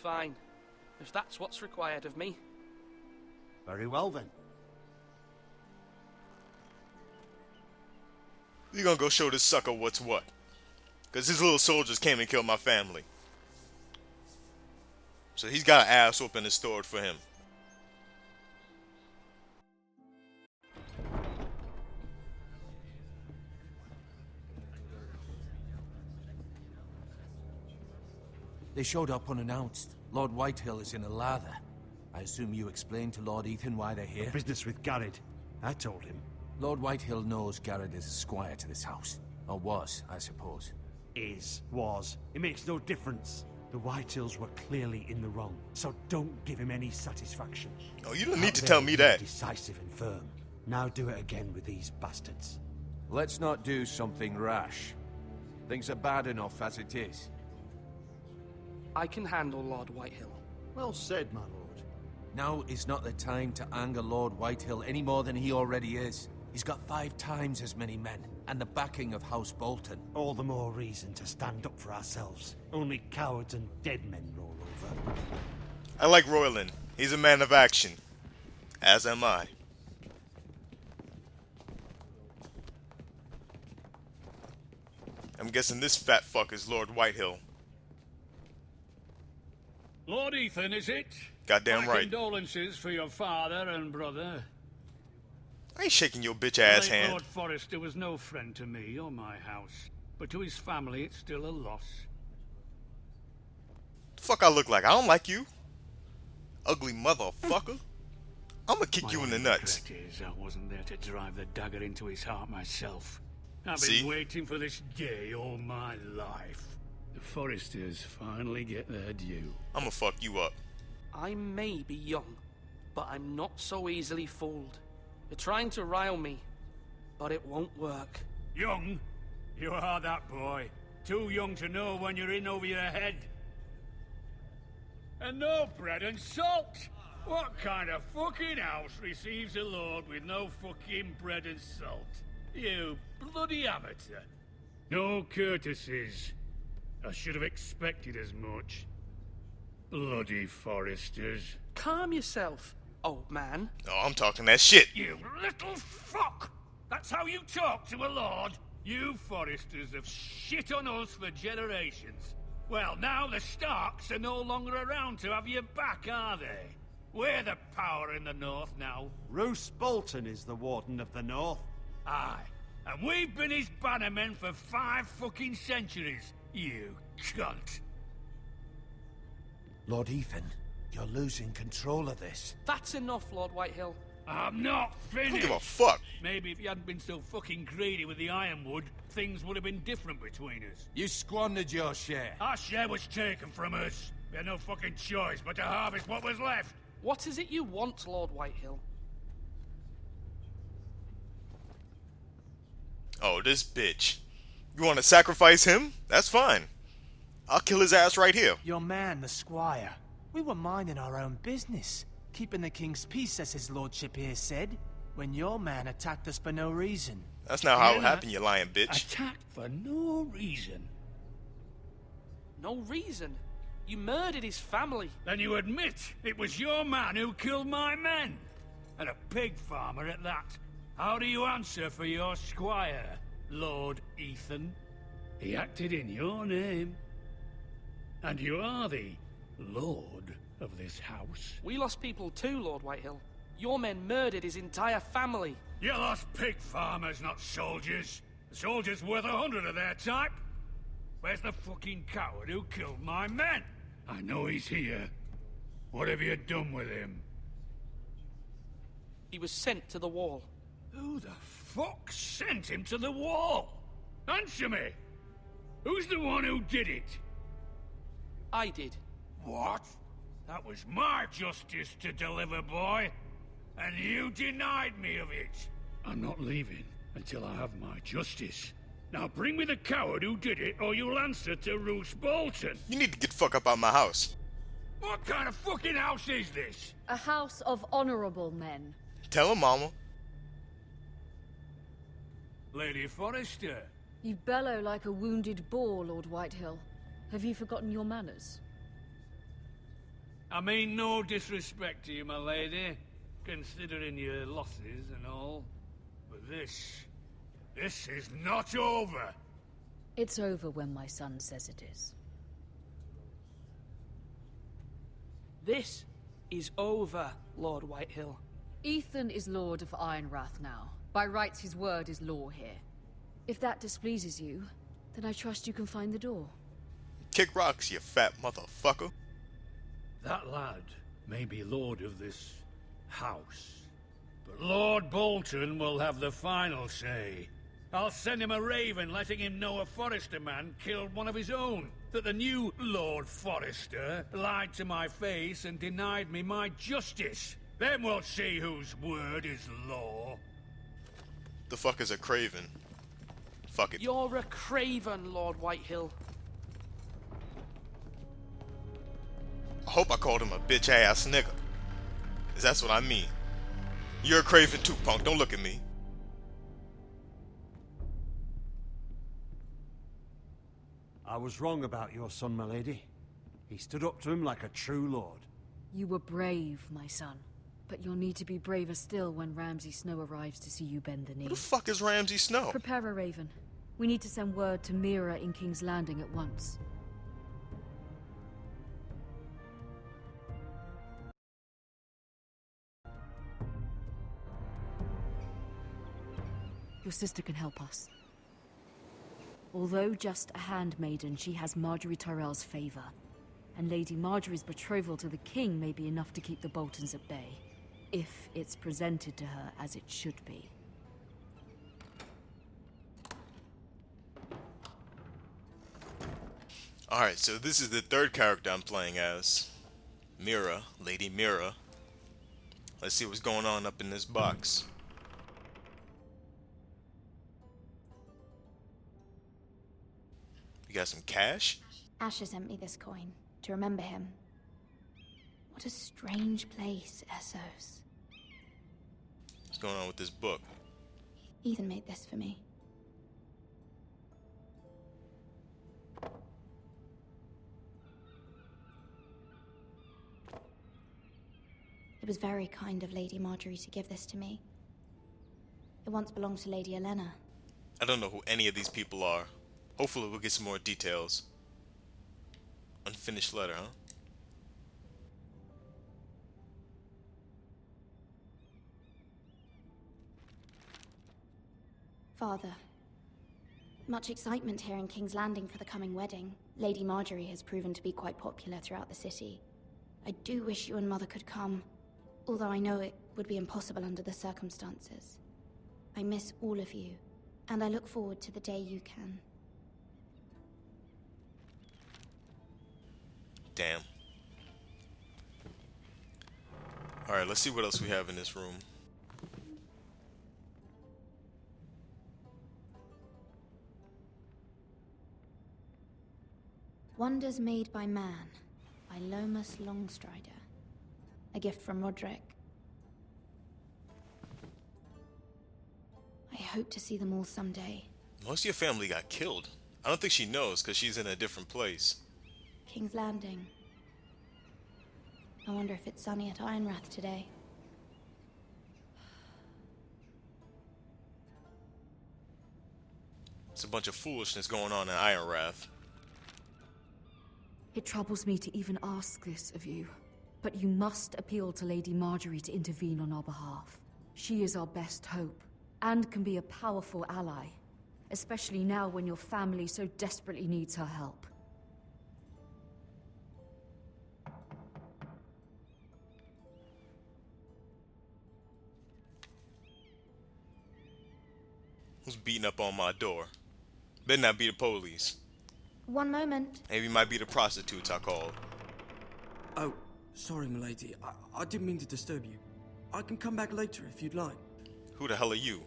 Fine. If that's what's required of me. Very well then. We gonna go show this sucker what's what. Cause his little soldiers came and killed my family. So he's got an ass whooping in stored for him. They showed up unannounced. Lord Whitehill is in a lather. I assume you explained to Lord Ethan why they're here? Business with Garrett. I told him. Lord Whitehill knows Garrett is a squire to this house. Or was, I suppose. Was. It makes no difference. The Whitehills were clearly in the wrong, so don't give him any satisfaction. Oh, you don't need to tell me that. Decisive and firm. Now do it again with these bastards. Let's not do something rash. Things are bad enough as it is. I can handle Lord Whitehill. Well said, my lord. Now is not the time to anger Lord Whitehill any more than he already is. He's got 5 times as many men, and the backing of House Bolton. All the more reason to stand up for ourselves. Only cowards and dead men roll over. I like Royland. He's a man of action. As am I. I'm guessing this fat fuck is Lord Whitehill. Lord Ethan, is it? Goddamn My right. condolences for your father and brother. I ain't shaking your bitch ass Late hand. Lord Forrester was no friend to me or my house, but to his family it's still a loss. The fuck I look like? I don't like you. Ugly motherfucker. I'ma kick you in the nuts. My regret is I wasn't there to drive the dagger into his heart myself. I've See? been waiting for this day all my life. The Forresters finally get their due. I'ma fuck you up. I may be young, but I'm not so easily fooled. You're trying to rile me, but it won't work. Young? You are that boy. Too young to know when you're in over your head. And no bread and salt! What kind of fucking house receives a lord with no fucking bread and salt? You bloody amateur. No courtesies. I should have expected as much. Bloody Forresters. Calm yourself, old man. Oh, I'm talking that shit. You little fuck! That's how you talk to a lord? You Forresters have shit on us for generations. Well, now the Starks are no longer around to have your back, are they? We're the power in the north now. Roose Bolton is the Warden of the North. Aye. And we've been his bannermen for 5 fucking centuries, you cunt. Lord Ethan, you're losing control of this. That's enough, Lord Whitehill. I'm not I don't finished. give a fuck. Maybe if you hadn't been so fucking greedy with the ironwood, things would have been different between us. You squandered your share. Our share was taken from us. We had no fucking choice but to harvest what was left. What is it you want, Lord Whitehill? Oh, this bitch. You want to sacrifice him? That's fine. I'll kill his ass right here. Your man, the squire. We were minding our own business. Keeping the king's peace, as his lordship here said. When your man attacked us for no reason. That's not how it Yeah. happened, you lying bitch. Attacked for no reason. No reason. You murdered his family. Then you admit it was your man who killed my men. And a pig farmer at that. How do you answer for your squire, Lord Ethan? He acted in your name. And you are the lord of this house. We lost people too, Lord Whitehill. Your men murdered his entire family. You lost pig farmers, not soldiers. The soldiers worth 100 of their type. Where's the fucking coward who killed my men? I know he's here. What have you done with him? He was sent to the wall. Who the fuck sent him to the wall? Answer me! Who's the one who did it? I did. What? That was my justice to deliver, boy. And you denied me of it. I'm not leaving until I have my justice. Now bring me the coward who did it, or you'll answer to Roose Bolton. You need to get the fuck up out of my house. What kind of fucking house is this? A house of honorable men. Tell him, mama. Lady Forrester. You bellow like a wounded boar, Lord Whitehill. Have you forgotten your manners? I mean no disrespect to you, my lady, considering your losses and all. But this is not over. It's over when my son says it is. This is over, Lord Whitehill. Ethan is Lord of Ironrath now. By rights, his word is law here. If that displeases you, then I trust you can find the door. Kick rocks, you fat motherfucker. That lad may be lord of this house. But Lord Bolton will have the final say. I'll send him a raven letting him know a Forrester man killed one of his own. That the new Lord Forrester lied to my face and denied me my justice. Then we'll see whose word is law. The fuck is a craven? Fuck it. You're a craven, Lord Whitehill. I hope I called him a bitch ass nigga. 'Cause that's what I mean. You're a craven too, punk. Don't look at me. I was wrong about your son, my lady. He stood up to him like a true lord. You were brave, my son. But you'll need to be braver still when Ramsay Snow arrives to see you bend the knee. Who the fuck is Ramsay Snow? Prepare a raven. We need to send word to MIRA in King's Landing at once. Your sister can help us. Although just a handmaiden, she has Marjorie Tyrell's favor. And Lady Marjorie's betrothal to the king may be enough to keep the Boltons at bay. If it's presented to her as it should be. Alright, so this is the third character I'm playing as. MIRA, Lady MIRA. Let's see what's going on up in this box. You got some cash? Asher sent me this coin to remember him. What a strange place, Essos. What's going on with this book? Ethan made this for me. It was very kind of Lady Marjorie to give this to me. It once belonged to Lady Elena. I don't know who any of these people are. Hopefully we'll get some more details. Unfinished letter, huh? Father, much excitement here in King's Landing for the coming wedding. Lady Marjorie has proven to be quite popular throughout the city. I do wish you and Mother could come, although I know it would be impossible under the circumstances. I miss all of you, and I look forward to the day you can. Damn. Alright, let's see what else we have in this room. Wonders Made by Man, by Lomas Longstrider. A gift from Roderick. I hope to see them all someday. Most of your family got killed. I don't think she knows because she's in a different place. King's Landing. I wonder if it's sunny at Ironrath today. It's a bunch of foolishness going on in Ironrath. It troubles me to even ask this of you, but you must appeal to Lady Marjorie to intervene on our behalf. She is our best hope, and can be a powerful ally, especially now when your family so desperately needs her help. Who's beating up on my door? Better not be the police. One moment. Maybe it might be the prostitutes I called. Oh, sorry, milady. I didn't mean to disturb you. I can come back later if you'd like. Who the hell are you?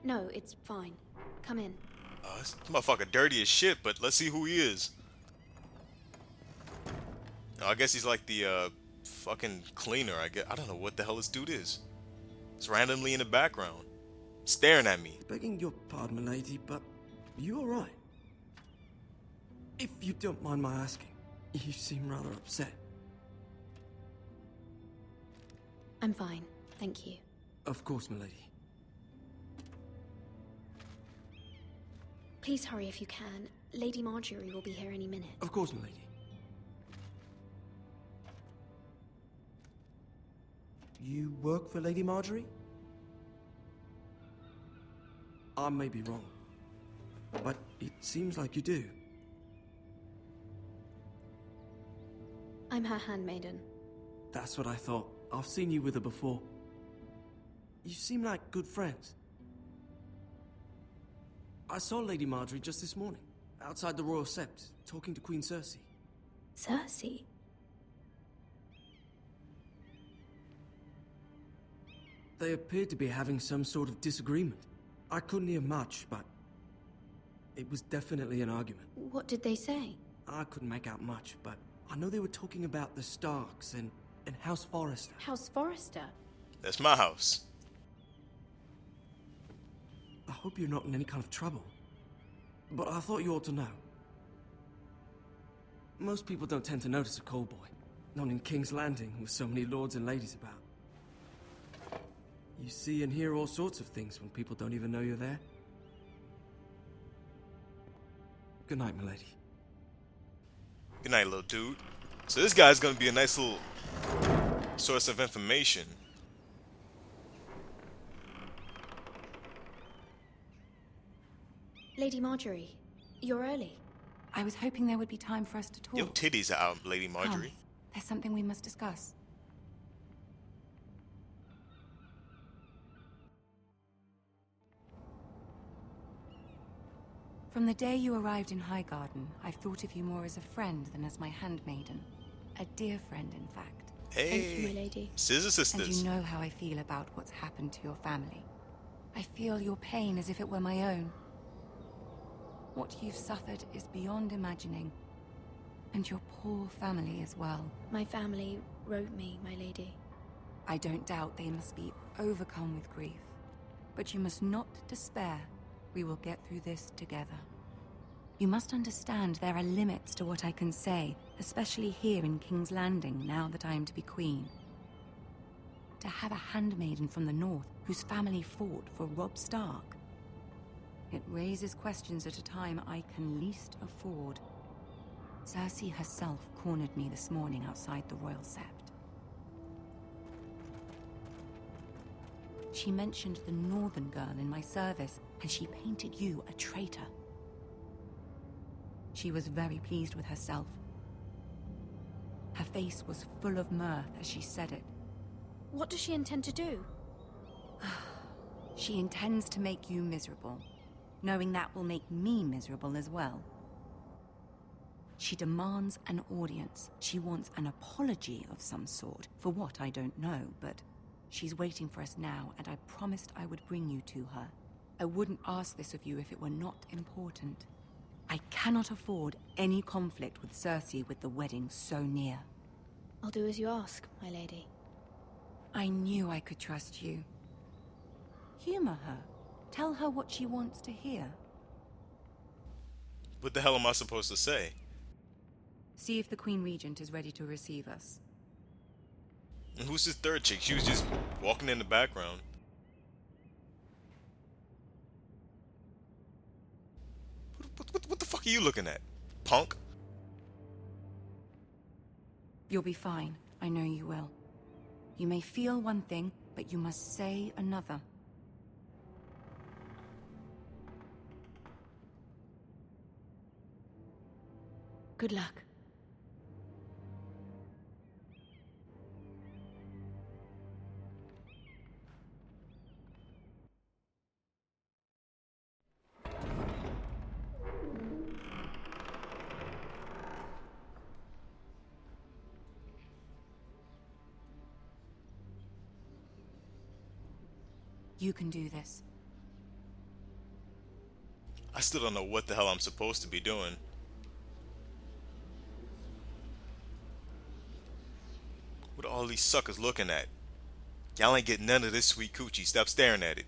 No, it's fine. Come in. This motherfucker dirty as shit, but let's see who he is. I guess he's like the, fucking cleaner, I guess. I don't know what the hell this dude is. It's randomly in the background, staring at me. Begging your pardon, milady, but you alright? If you don't mind my asking, you seem rather upset. I'm fine, thank you. Of course, milady. Please hurry if you can. Lady Marjorie will be here any minute. Of course, milady. You work for Lady Marjorie? I may be wrong, but it seems like you do. I'm her handmaiden. That's what I thought. I've seen you with her before. You seem like good friends. I saw Lady Marjorie just this morning, outside the Royal Sept, talking to Queen Cersei. Cersei? They appeared to be having some sort of disagreement. I couldn't hear much, but it was definitely an argument. What did they say? I couldn't make out much, but I know they were talking about the Starks and House Forrester. House Forrester? That's my house. I hope you're not in any kind of trouble, but I thought you ought to know. Most people don't tend to notice a call boy, not in King's Landing with so many lords and ladies about. You see and hear all sorts of things when people don't even know you're there. Good night, milady. Good night, little dude. So this guy's gonna be a nice little source of information. Lady Marjorie, you're early. I was hoping there would be time for us to talk. Your titties are out, Lady Marjorie. Come, there's something we must discuss. From the day you arrived in Highgarden, I've thought of you more as a friend than as my handmaiden. A dear friend, in fact. Hey, thank you, my lady. Scissor sisters. And you know how I feel about what's happened to your family. I feel your pain as if it were my own. What you've suffered is beyond imagining. And your poor family as well. My family wrote me, my lady. I don't doubt they must be overcome with grief. But you must not despair. We will get through this together. You must understand there are limits to what I can say, especially here in King's Landing, now that I am to be queen. To have a handmaiden from the north whose family fought for Robb Stark. It raises questions at a time I can least afford. Cersei herself cornered me this morning outside the Royal Sept. She mentioned the northern girl in my service, and she painted you a traitor. She was very pleased with herself. Her face was full of mirth as she said it. What does she intend to do? She intends to make you miserable, knowing that will make me miserable as well. She demands an audience. She wants an apology of some sort, for what I don't know, but she's waiting for us now, and I promised I would bring you to her. I wouldn't ask this of you if it were not important. I cannot afford any conflict with Cersei with the wedding so near. I'll do as you ask, my lady. I knew I could trust you. Humor her. Tell her what she wants to hear. What the hell am I supposed to say? See if the Queen Regent is ready to receive us. And who's this third chick? She was just walking in the background. What the fuck are you looking at, punk? You'll be fine. I know you will. You may feel one thing, but you must say another. Good luck. You can do this. I still don't know what the hell I'm supposed to be doing. What are all these suckers looking at? Y'all ain't getting none of this sweet coochie. Stop staring at it.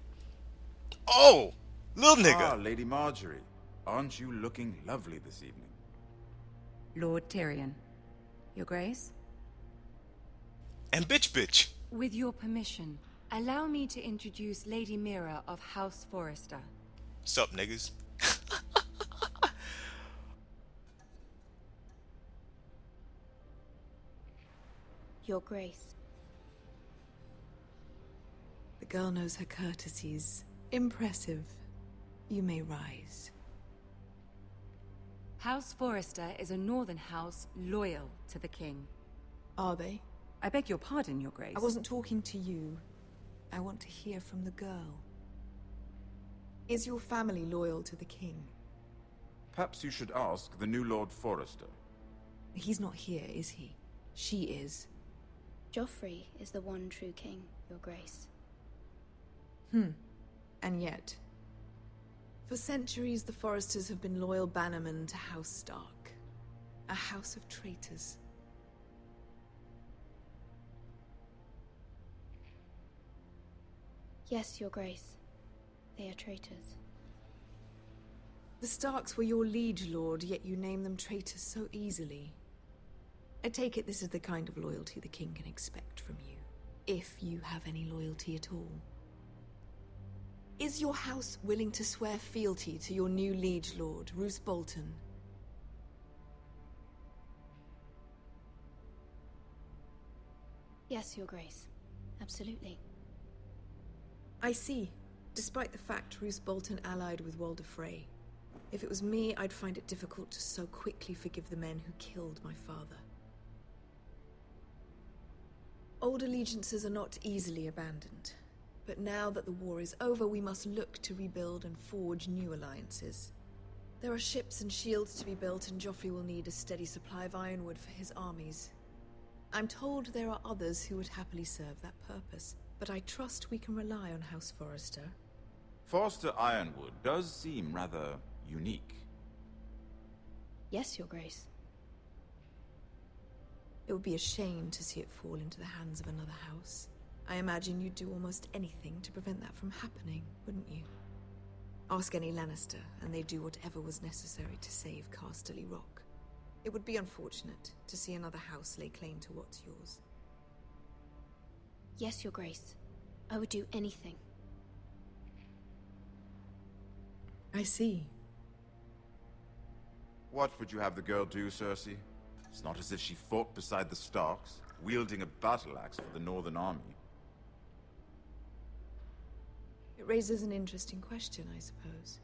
Oh! Little nigga! Ah, Lady Marjorie. Aren't you looking lovely this evening? Lord Tyrion. Your Grace? And bitch. With your permission, allow me to introduce Lady MIRA of House Forrester. Sup, niggas? Your Grace. The girl knows her courtesies. Impressive. You may rise. House Forrester is a northern house loyal to the king. Are they? I beg your pardon, Your Grace. I wasn't talking to you. I want to hear from the girl. Is your family loyal to the king? Perhaps you should ask the new Lord Forrester. He's not here, is he? She is. Joffrey is the one true king, Your Grace. And yet, for centuries the Forresters have been loyal bannermen to House Stark. A house of traitors. Yes, Your Grace. They are traitors. The Starks were your liege lord, yet you name them traitors so easily. I take it this is the kind of loyalty the king can expect from you, if you have any loyalty at all. Is your house willing to swear fealty to your new liege lord, Roose Bolton? Yes, Your Grace. Absolutely. I see. Despite the fact Roose Bolton allied with Walder Frey. If it was me, I'd find it difficult to so quickly forgive the men who killed my father. Old allegiances are not easily abandoned. But now that the war is over, we must look to rebuild and forge new alliances. There are ships and shields to be built, and Joffrey will need a steady supply of ironwood for his armies. I'm told there are others who would happily serve that purpose, but I trust we can rely on House Forrester. Forrester Ironwood does seem rather unique. Yes, Your Grace. It would be a shame to see it fall into the hands of another house. I imagine you'd do almost anything to prevent that from happening, wouldn't you? Ask any Lannister, and they'd do whatever was necessary to save Casterly Rock. It would be unfortunate to see another house lay claim to what's yours. Yes, Your Grace. I would do anything. I see. What would you have the girl do, Cersei? It's not as if she fought beside the Starks, wielding a battle axe for the Northern Army. It raises an interesting question, I suppose.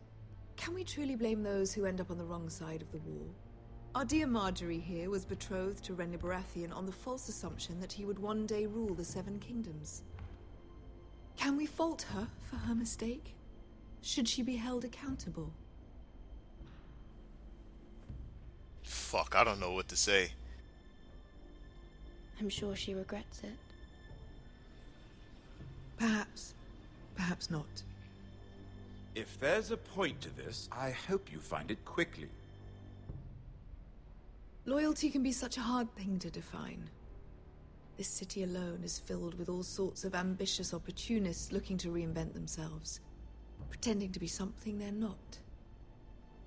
Can we truly blame those who end up on the wrong side of the war? Our dear Marjorie here was betrothed to Renly Baratheon on the false assumption that he would one day rule the Seven Kingdoms. Can we fault her for her mistake? Should she be held accountable? Fuck, I don't know what to say. I'm sure she regrets it. Perhaps. Perhaps not. If there's a point to this, I hope you find it quickly. Loyalty can be such a hard thing to define. This city alone is filled with all sorts of ambitious opportunists looking to reinvent themselves, pretending to be something they're not.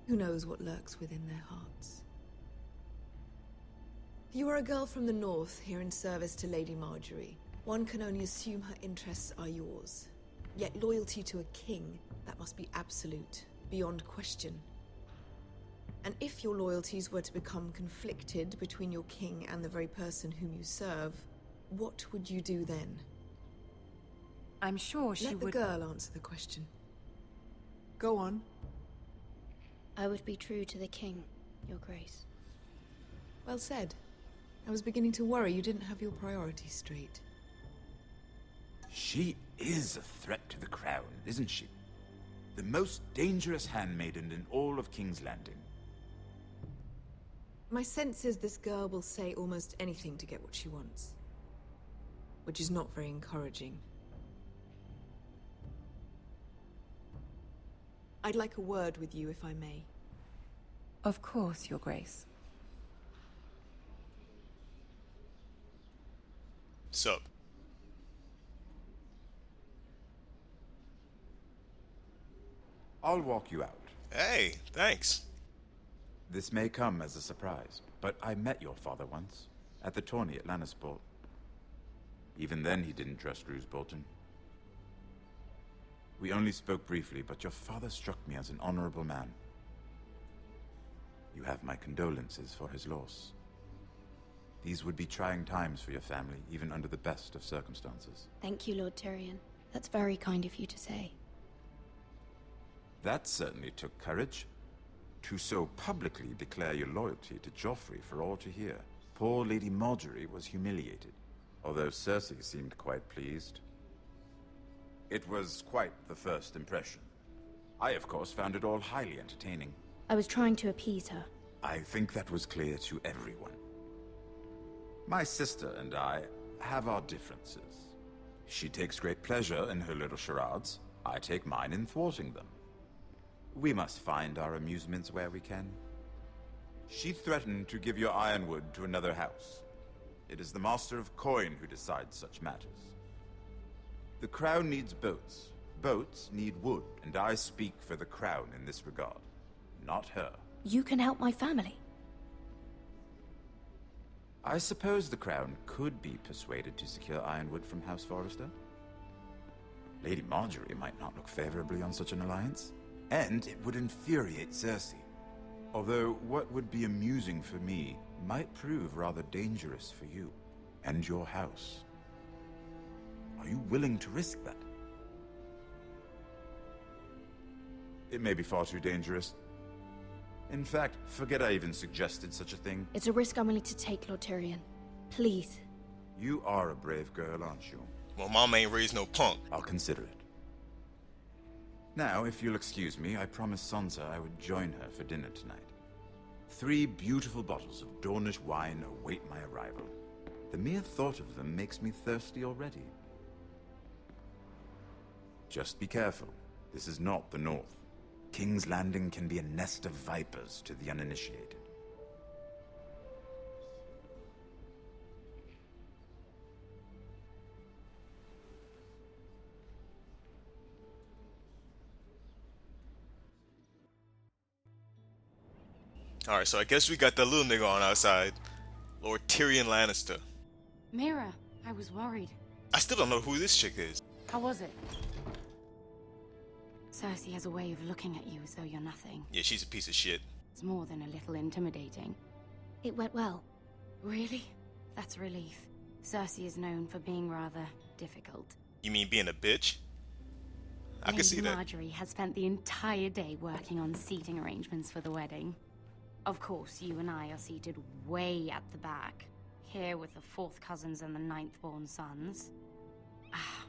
Who knows what lurks within their hearts? You are a girl from the north, here in service to Lady Marjorie. One can only assume her interests are yours. Yet loyalty to a king, that must be absolute, beyond question. And if your loyalties were to become conflicted between your king and the very person whom you serve, what would you do then? I'm sure she would... Let the girl answer the question. Go on. I would be true to the king, Your Grace. Well said. I was beginning to worry you didn't have your priorities straight. She is a threat to the crown, isn't she? The most dangerous handmaiden in all of King's Landing. My sense is this girl will say almost anything to get what she wants. Which is not very encouraging. I'd like a word with you, if I may. Of course, Your Grace. Sup? I'll walk you out. Hey, thanks. This may come as a surprise, but I met your father once, at the tourney at Lannisport. Even then he didn't trust Roose Bolton. We only spoke briefly, but your father struck me as an honorable man. You have my condolences for his loss. These would be trying times for your family, even under the best of circumstances. Thank you, Lord Tyrion. That's very kind of you to say. That certainly took courage. To so publicly declare your loyalty to Joffrey for all to hear. poor Lady Marjorie was humiliated, although Cersei seemed quite pleased. It was quite the first impression. I, of course, found it all highly entertaining. I was trying to appease her. I think that was clear to everyone. My sister and I have our differences. She takes great pleasure in her little charades. I take mine in thwarting them. We must find our amusements where we can. She threatened to give your ironwood to another house. It is the Master of Coin who decides such matters. The Crown needs boats. Boats need wood, and I speak for the Crown in this regard, not her. You can help my family. I suppose the Crown could be persuaded to secure ironwood from House Forrester. Lady Marjorie might not look favorably on such an alliance, and it would infuriate Cersei. Although what would be amusing for me might prove rather dangerous for you and your house. Are you willing to risk that? It may be far too dangerous. In fact, forget I even suggested such a thing. It's a risk I'm willing to take, Lord Tyrion. Please. You are a brave girl, aren't you? Well, Mom ain't raised no punk. I'll consider it. Now, if you'll excuse me, I promised Sansa I would join her for dinner tonight. 3 beautiful bottles of Dornish wine await my arrival. The mere thought of them makes me thirsty already. Just be careful. This is not the North. King's Landing can be a nest of vipers to the uninitiated. Alright, so I guess we got that little nigga on our side. Lord Tyrion Lannister. MIRA, I was worried. I still don't know who this chick is. How was it? Cersei has a way of looking at you as though you're nothing. Yeah, she's a piece of shit. It's more than a little intimidating. It went well. Really? That's a relief. Cersei is known for being rather difficult. You mean being a bitch? I can see Lady that. Marjorie has spent the entire day working on seating arrangements for the wedding. Of course, you and I are seated way at the back, here with the 4th cousins and the 9th-born sons. Ah,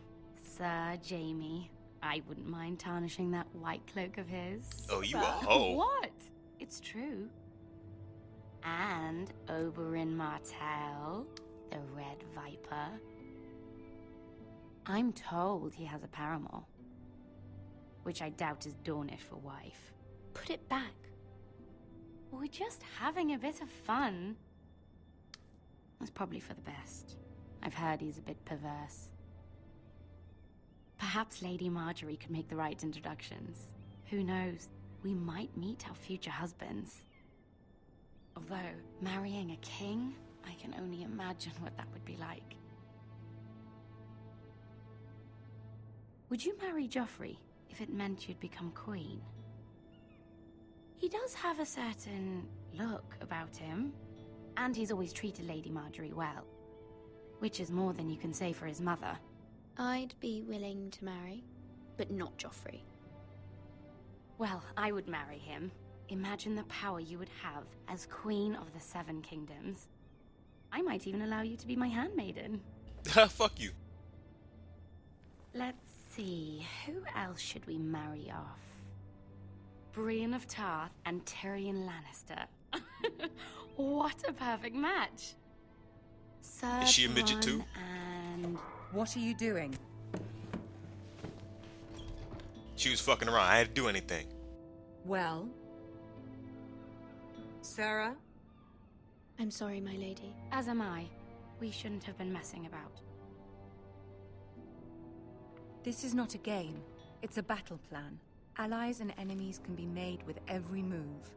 Sir Jaime. I wouldn't mind tarnishing that white cloak of his. Oh, you a hoe. What? It's true. And Oberyn Martell, the Red Viper. I'm told he has a paramour, which I doubt is Dornish for wife. Put it back. We're just having a bit of fun. That's probably for the best. I've heard he's a bit perverse. Perhaps Lady Marjorie could make the right introductions. Who knows? We might meet our future husbands. Although, marrying a king, I can only imagine what that would be like. Would you marry Joffrey if it meant you'd become queen? He does have a certain look about him, and he's always treated Lady Marjorie well, which is more than you can say for his mother. I'd be willing to marry, but not Joffrey. Well, I would marry him. Imagine the power you would have as Queen of the 7 Kingdoms. I might even allow you to be my handmaiden. Fuck you. Let's see, who else should we marry off? Brienne of Tarth and Tyrion Lannister. What a perfect match. Sir Is she a midget too? And... What are you doing? She was fucking around. I didn't do anything. Well? Sarah? I'm sorry, my lady. As am I. We shouldn't have been messing about. This is not a game. It's a battle plan. Allies and enemies can be made with every move.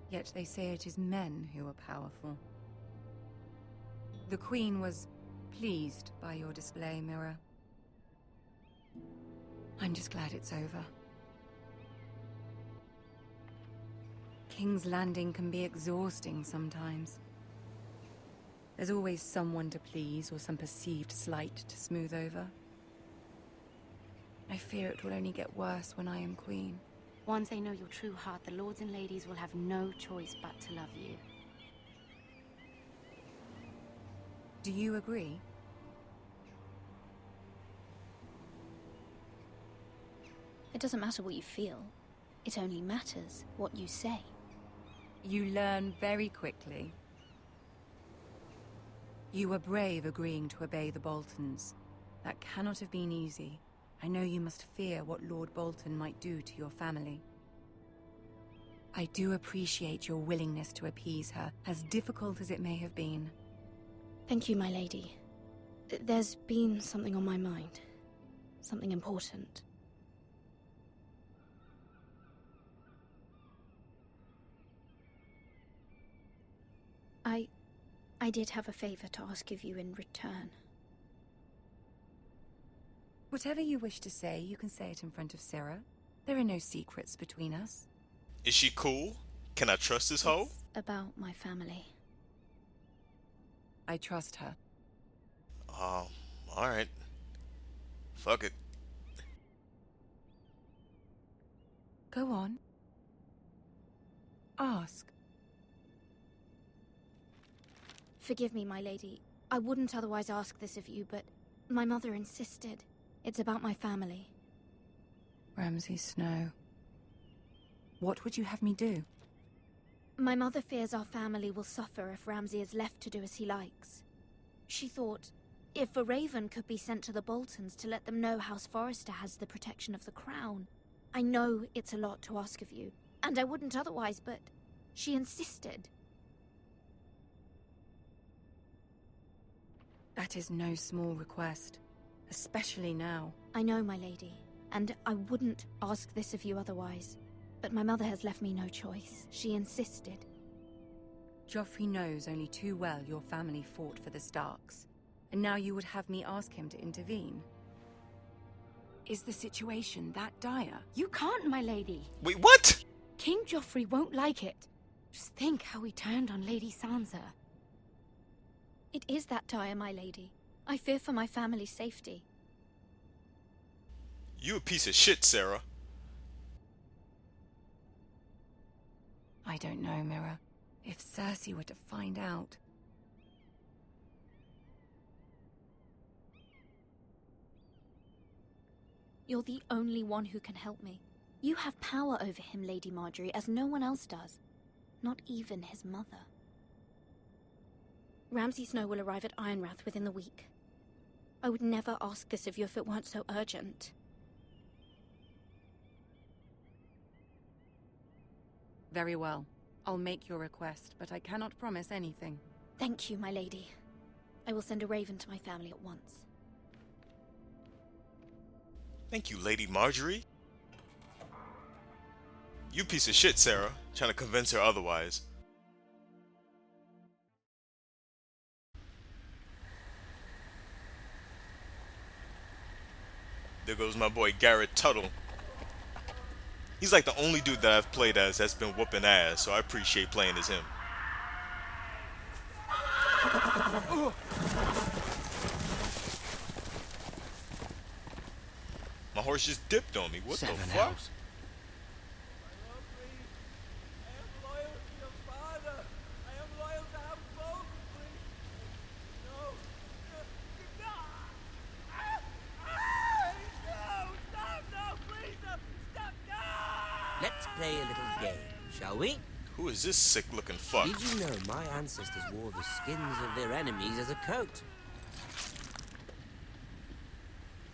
Yet they say it is men who are powerful. The Queen was pleased by your display, MIRA. I'm just glad it's over. King's Landing can be exhausting sometimes. There's always someone to please or some perceived slight to smooth over. I fear it will only get worse when I am queen. Once they know your true heart, the lords and ladies will have no choice but to love you. Do you agree? It doesn't matter what you feel. It only matters what you say. You learn very quickly. You were brave agreeing to obey the Boltons. That cannot have been easy. I know you must fear what Lord Bolton might do to your family. I do appreciate your willingness to appease her, as difficult as it may have been. Thank you, my lady. There's been something on my mind. Something important. I did have a favor to ask of you in return. Whatever you wish to say, you can say it in front of Sarah. There are no secrets between us. Is she cool? Can I trust this hoe? It's about my family. I trust her. Alright. Fuck it. Go on. Ask. Forgive me, my lady. I wouldn't otherwise ask this of you, but my mother insisted. It's about my family. Ramsay Snow. What would you have me do? My mother fears our family will suffer if Ramsay is left to do as he likes. She thought, if a raven could be sent to the Boltons to let them know House Forrester has the protection of the crown. I know it's a lot to ask of you, and I wouldn't otherwise, but she insisted. That is no small request, especially now. I know, my lady, and I wouldn't ask this of you otherwise. But my mother has left me no choice. She insisted. Joffrey knows only too well your family fought for the Starks, and now you would have me ask him to intervene. Is the situation that dire? You can't, my lady. Wait, what? King Joffrey won't like it. Just think how he turned on Lady Sansa. It is that dire, my lady. I fear for my family's safety. You a piece of shit, Sarah. I don't know, MIRA. If Cersei were to find out... You're the only one who can help me. You have power over him, Lady Marjorie, as no one else does. Not even his mother. Ramsay Snow will arrive at Ironrath within the week. I would never ask this of you if it weren't so urgent. Very well. I'll make your request, but I cannot promise anything. Thank you, my lady. I will send a raven to my family at once. Thank you, Lady Marjorie. You piece of shit, Sarah. Trying to convince her otherwise. There goes my boy Garrett Tuttle. He's like the only dude that I've played as that's been whooping ass, so I appreciate playing as him. My horse just dipped on me. What the fuck? Let's play a little game, shall we? Who is this sick-looking fuck? Did you know my ancestors wore the skins of their enemies as a coat?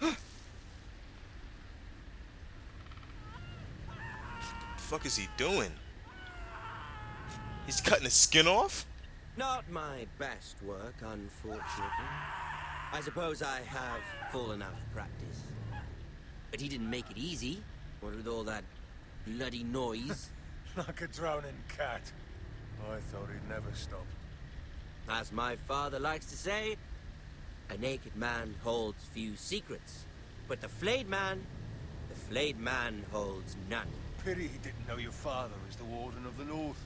The fuck is he doing? He's cutting his skin off? Not my best work, unfortunately. I suppose I have fallen out of practice. But he didn't make it easy, what with all that bloody noise. Like a drowning cat. I thought he'd never stop. As my father likes to say, a naked man holds few secrets. But the flayed man holds none. Pity he didn't know your father is the Warden of the North.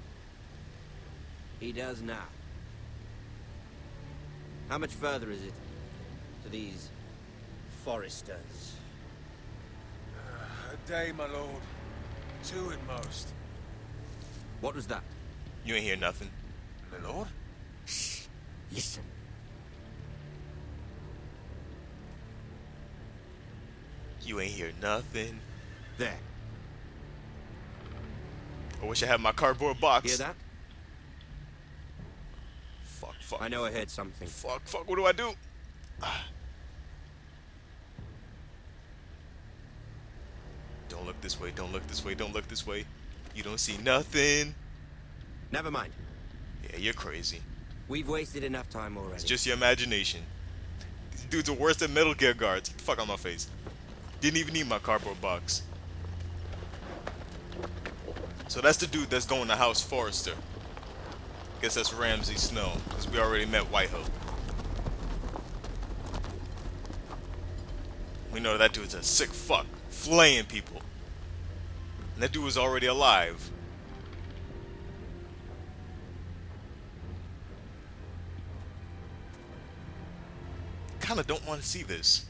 He does now. How much further is it to these Forresters? A day, my lord. 2 at most. What was that? You ain't hear nothing. My lord? Shh. Listen. You ain't hear nothing. There. I wish I had my cardboard box. Hear that? Fuck. I know I heard something. Fuck, what do I do? Don't look this way, don't look this way, don't look this way. You don't see nothing. Never mind. Yeah, you're crazy. We've wasted enough time already. It's just your imagination. These dudes are worse than Metal Gear guards. Get the fuck on my face. Didn't even need my cardboard box. So that's the dude that's going to House Forrester. Guess that's Ramsay Snow, because we already met Whitehill. We know that dude's a sick fuck, flaying people. And that dude was already alive. Kinda don't want to see this.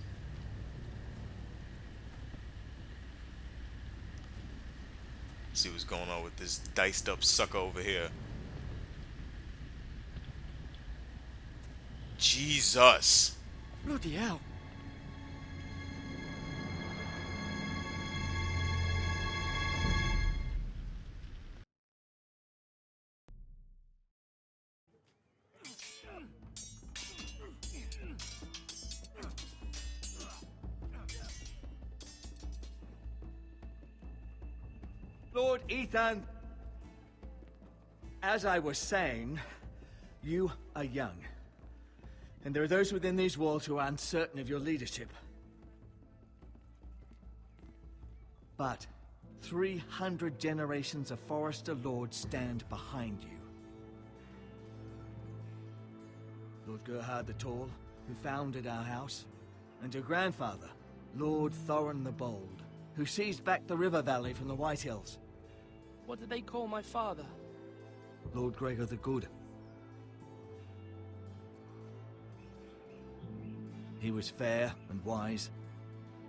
See what's going on with this diced up sucker over here. Jesus. Bloody hell. Lord Ethan, as I was saying, you are young. And there are those within these walls who are uncertain of your leadership. But 300 generations of Forrester Lords stand behind you. Lord Gerhard the Tall, who founded our house, and your grandfather, Lord Thorin the Bold, who seized back the river valley from the White Hills. What did they call my father? Lord Gregor the Good. He was fair and wise,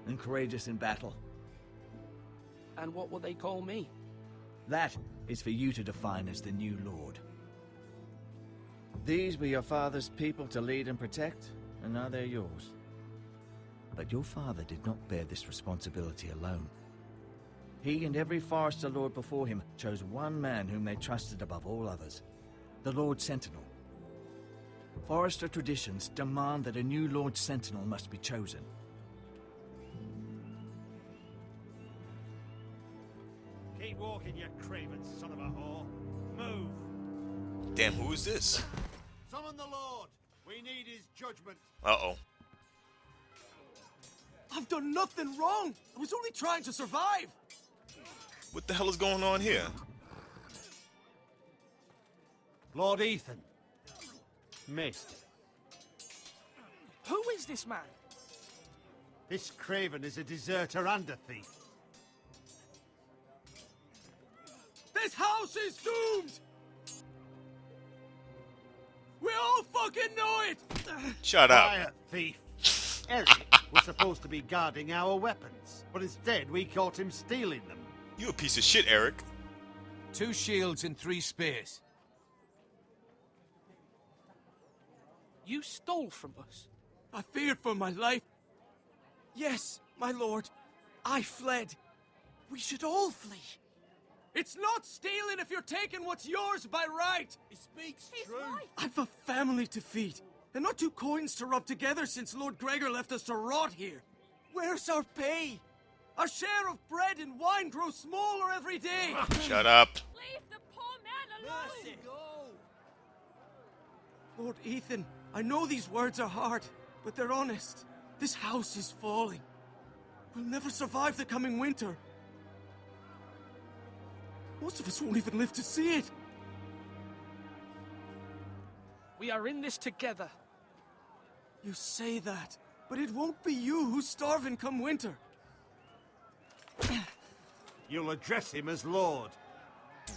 and courageous in battle. And what will they call me? That is for you to define as the new Lord. These were your father's people to lead and protect, and now they're yours. But your father did not bear this responsibility alone. He and every Forrester Lord before him chose one man whom they trusted above all others, the Lord Sentinel. Forrester traditions demand that a new Lord Sentinel must be chosen. Keep walking, you craven son of a whore. Move. Damn, who is this? Summon the Lord. We need his judgment. Uh-oh. I've done nothing wrong. I was only trying to survive. What the hell is going on here? Lord Ethan. Missed. Who is this man? This craven is a deserter and a thief. This house is doomed! We all fucking know it! Shut up. Quiet, thief. Eric was supposed to be guarding our weapons, but instead we caught him stealing them. You a piece of shit, Eric. 2 shields and 3 spears. You stole from us. I feared for my life. Yes, my lord. I fled. We should all flee. It's not stealing if you're taking what's yours by right. He speaks truth. I've a family to feed, and not 2 coins to rub together since Lord Gregor left us to rot here. Where's our pay? Our share of bread and wine grows smaller every day. Shut up. Leave the poor man alone! Mercy, go! Lord Ethan, I know these words are hard, but they're honest. This house is falling. We'll never survive the coming winter. Most of us won't even live to see it. We are in this together. You say that, but it won't be you who's starving come winter. You'll address him as Lord.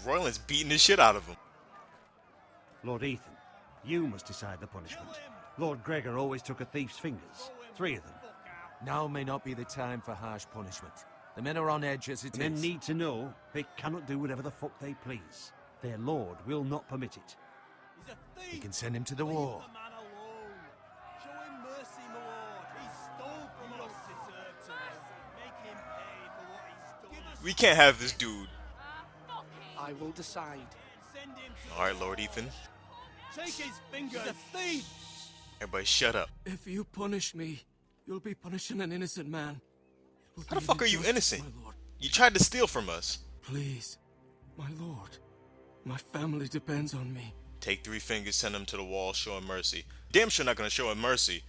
Royland's beating the shit out of him. Lord Ethan, you must decide the punishment. Lord Gregor always took a thief's fingers. 3 of them. Now may not be the time for harsh punishment. The men are on edge as it is. Men need to know they cannot do whatever the fuck they please. Their lord will not permit it. He's a thief. You can send him to the war. Leave the man alone. Show him mercy, my lord. He stole from us. We can't have this dude. I will decide. Alright, Lord Ethan. Take his fingers! He's a thief! Everybody shut up. If you punish me, you'll be punishing an innocent man. How the fuck are you innocent? You tried to steal from us. Please, my lord. My family depends on me. Take 3 fingers, send him to the wall, show him mercy. Damn sure not gonna show him mercy.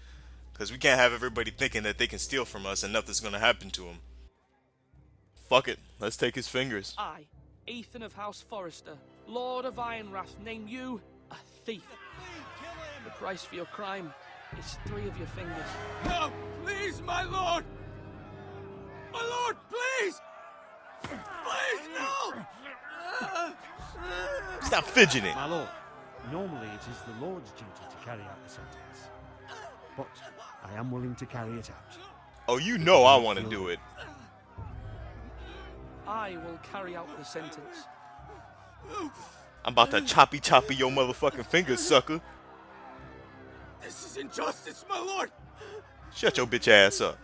Because we can't have everybody thinking that they can steal from us and nothing's gonna happen to him. Fuck it. Let's take his fingers. I, Ethan of House Forrester, Lord of Ironrath, name you a thief. The price for your crime is 3 of your fingers. No, please, my lord! My lord, please! Please, no! Stop fidgeting. My lord, normally it is the Lord's duty to carry out the sentence. But I am willing to carry it out. Oh, you know I want to do it. I will carry out the sentence. I'm about to choppy your motherfucking fingers, sucker. This is injustice, my lord! Shut your bitch ass up.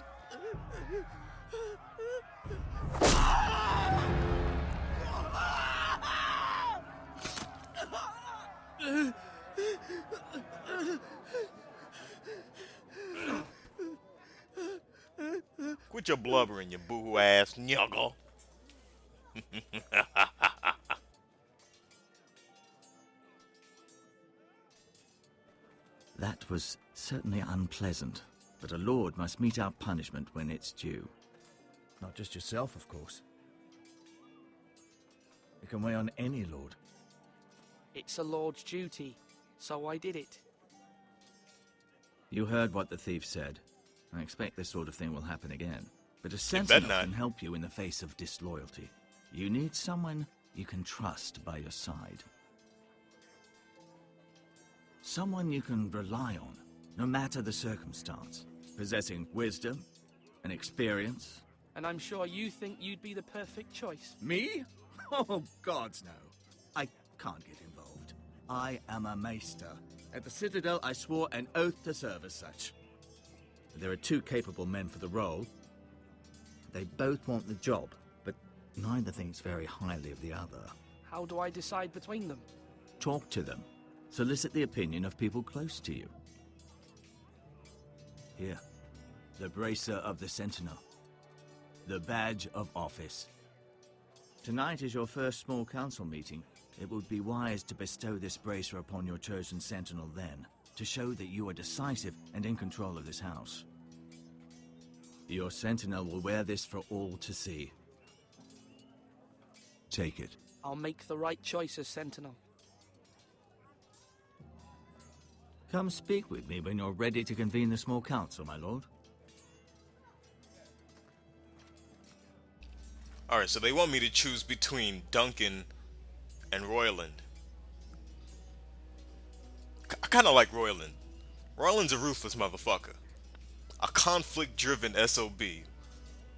Quit your blubbering, you boo ass nuggle. That was certainly unpleasant, but a lord must mete out punishment when it's due. Not just yourself, of course. It can weigh on any lord. It's a lord's duty, so I did it. You heard what the thief said. I expect this sort of thing will happen again. But a sentinel can help you in the face of disloyalty. You need someone you can trust by your side. Someone you can rely on, no matter the circumstance. Possessing wisdom and experience. And I'm sure you think you'd be the perfect choice. Me? Oh, gods no. I can't get involved. I am a maester. At the Citadel, I swore an oath to serve as such. There are 2 capable men for the role. They both want the job, but neither thinks very highly of the other. How do I decide between them? Talk to them. Solicit the opinion of people close to you. Here, the bracer of the Sentinel. The badge of office. Tonight is your first small council meeting. It would be wise to bestow this bracer upon your chosen Sentinel then, to show that you are decisive and in control of this house. Your Sentinel will wear this for all to see. Take it. I'll make the right choice as Sentinel. Come speak with me when you're ready to convene the small council, my lord. Alright, so they want me to choose between Duncan and Royland. I kind of like Royland. Royland's a ruthless motherfucker. A conflict-driven SOB.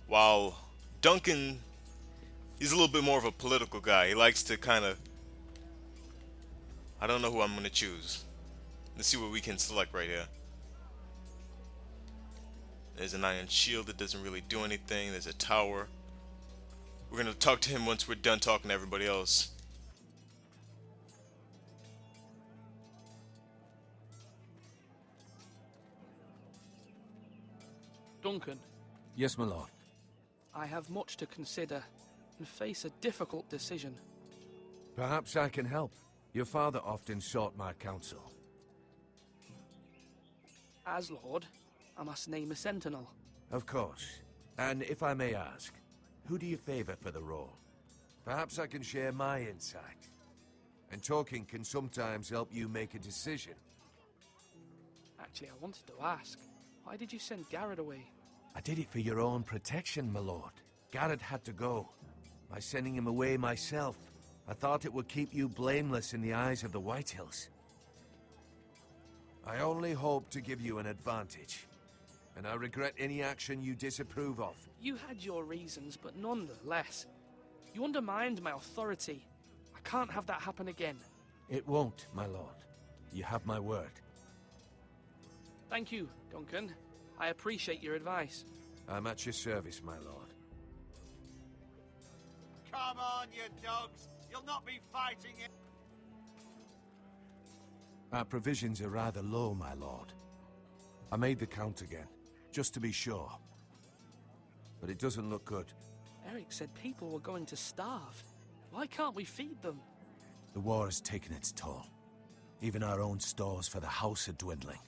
While Duncan, he's a little bit more of a political guy. He likes to kind of... I don't know who I'm going to choose. Let's see what we can select right here. There's an iron shield that doesn't really do anything. There's a tower. We're going to talk to him once we're done talking to everybody else. Duncan. Yes, my lord. I have much to consider and face a difficult decision. Perhaps I can help. Your father often sought my counsel. As Lord, I must name a Sentinel. Of course. And if I may ask, who do you favor for the role? Perhaps I can share my insight. And talking can sometimes help you make a decision. Actually, I wanted to ask, why did you send Garrett away? I did it for your own protection, my lord. Garrett had to go. By sending him away myself, I thought it would keep you blameless in the eyes of the Whitehills. I only hope to give you an advantage, and I regret any action you disapprove of. You had your reasons, but nonetheless, you undermined my authority. I can't have that happen again. It won't, my lord. You have my word. Thank you, Duncan. I appreciate your advice. I'm at your service, my lord. Come on, you dogs. You'll not be fighting it. Our provisions are rather low, my lord. I made the count again, just to be sure. But it doesn't look good. Eric said people were going to starve. Why can't we feed them? The war has taken its toll. Even our own stores for the house are dwindling.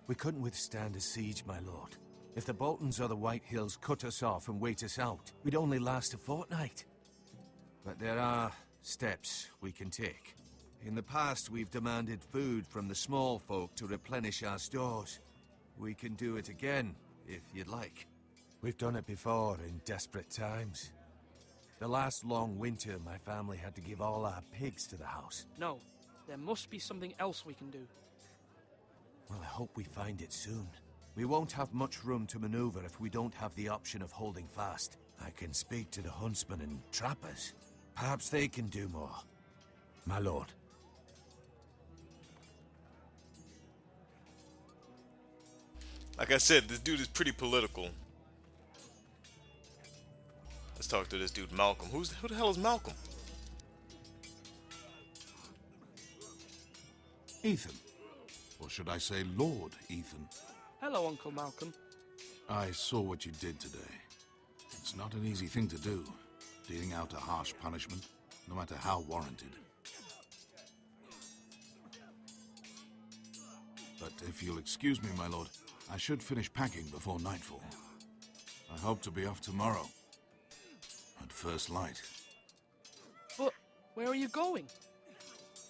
We couldn't withstand a siege, my lord. If the Boltons or the White Hills cut us off and wait us out, we'd only last a fortnight. But there are steps we can take. In the past, we've demanded food from the small folk to replenish our stores. We can do it again, if you'd like. We've done it before in desperate times. The last long winter, my family had to give all our pigs to the house. No, there must be something else we can do. Well, I hope we find it soon. We won't have much room to maneuver if we don't have the option of holding fast. I can speak to the huntsmen and trappers. Perhaps they can do more. My lord. Like I said, this dude is pretty political. Let's talk to this dude, Malcolm. Who the hell is Malcolm? Ethan. Or should I say Lord Ethan? Hello, Uncle Malcolm. I saw what you did today. It's not an easy thing to do, dealing out a harsh punishment, no matter how warranted. But if you'll excuse me, my lord, I should finish packing before nightfall. I hope to be off tomorrow. At first light. But where are you going?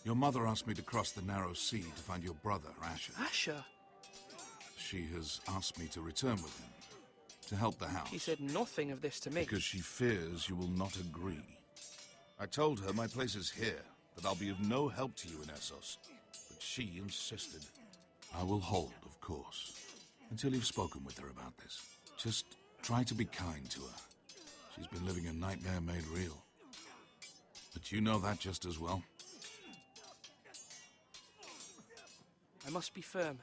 Your mother asked me to cross the narrow sea to find your brother, Asher. Asher? She has asked me to return with him, to help the house. She said nothing of this to me. Because she fears you will not agree. I told her my place is here, that I'll be of no help to you in Essos. But she insisted. I will hold, of course, until you've spoken with her about this. Just try to be kind to her. She's been living a nightmare made real. But you know that just as well. I must be firm.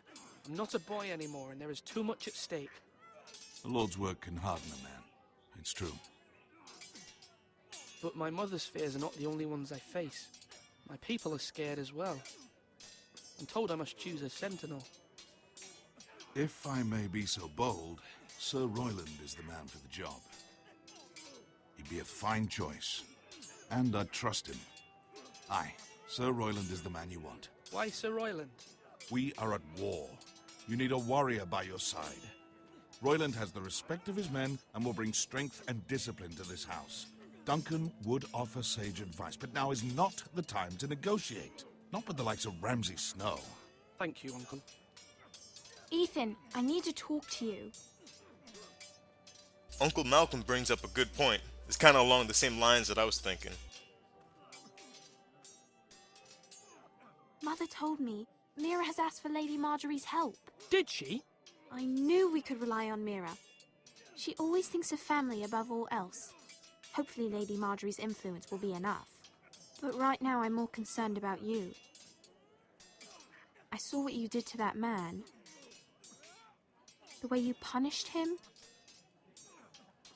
I'm not a boy anymore, and there is too much at stake. The Lord's work can harden a man. It's true. But my mother's fears are not the only ones I face. My people are scared as well. I'm told I must choose a sentinel. If I may be so bold, Sir Royland is the man for the job. He'd be a fine choice. And I'd trust him. Aye, Sir Royland is the man you want. Why Sir Royland? We are at war. You need a warrior by your side. Royland has the respect of his men and will bring strength and discipline to this house. Duncan would offer sage advice, but now is not the time to negotiate. Not with the likes of Ramsay Snow. Thank you, Uncle. Ethan, I need to talk to you. Uncle Malcolm brings up a good point. It's kind of along the same lines that I was thinking. Mother told me Mira has asked for Lady Marjorie's help. Did she? I knew we could rely on Mira. She always thinks of family above all else. Hopefully Lady Marjorie's influence will be enough. But right now I'm more concerned about you. I saw what you did to that man. The way you punished him.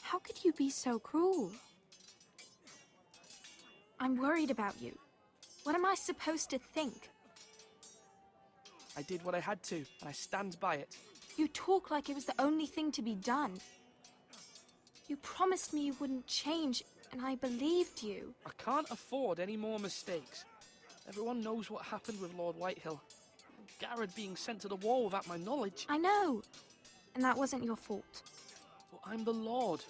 How could you be so cruel? I'm worried about you. What am I supposed to think? I did what I had to, and I stand by it. You talk like it was the only thing to be done. You promised me you wouldn't change, and I believed you. I can't afford any more mistakes. Everyone knows what happened with Lord Whitehill. Garrett being sent to the war without my knowledge. I know. And that wasn't your fault. Well, I'm the Lord.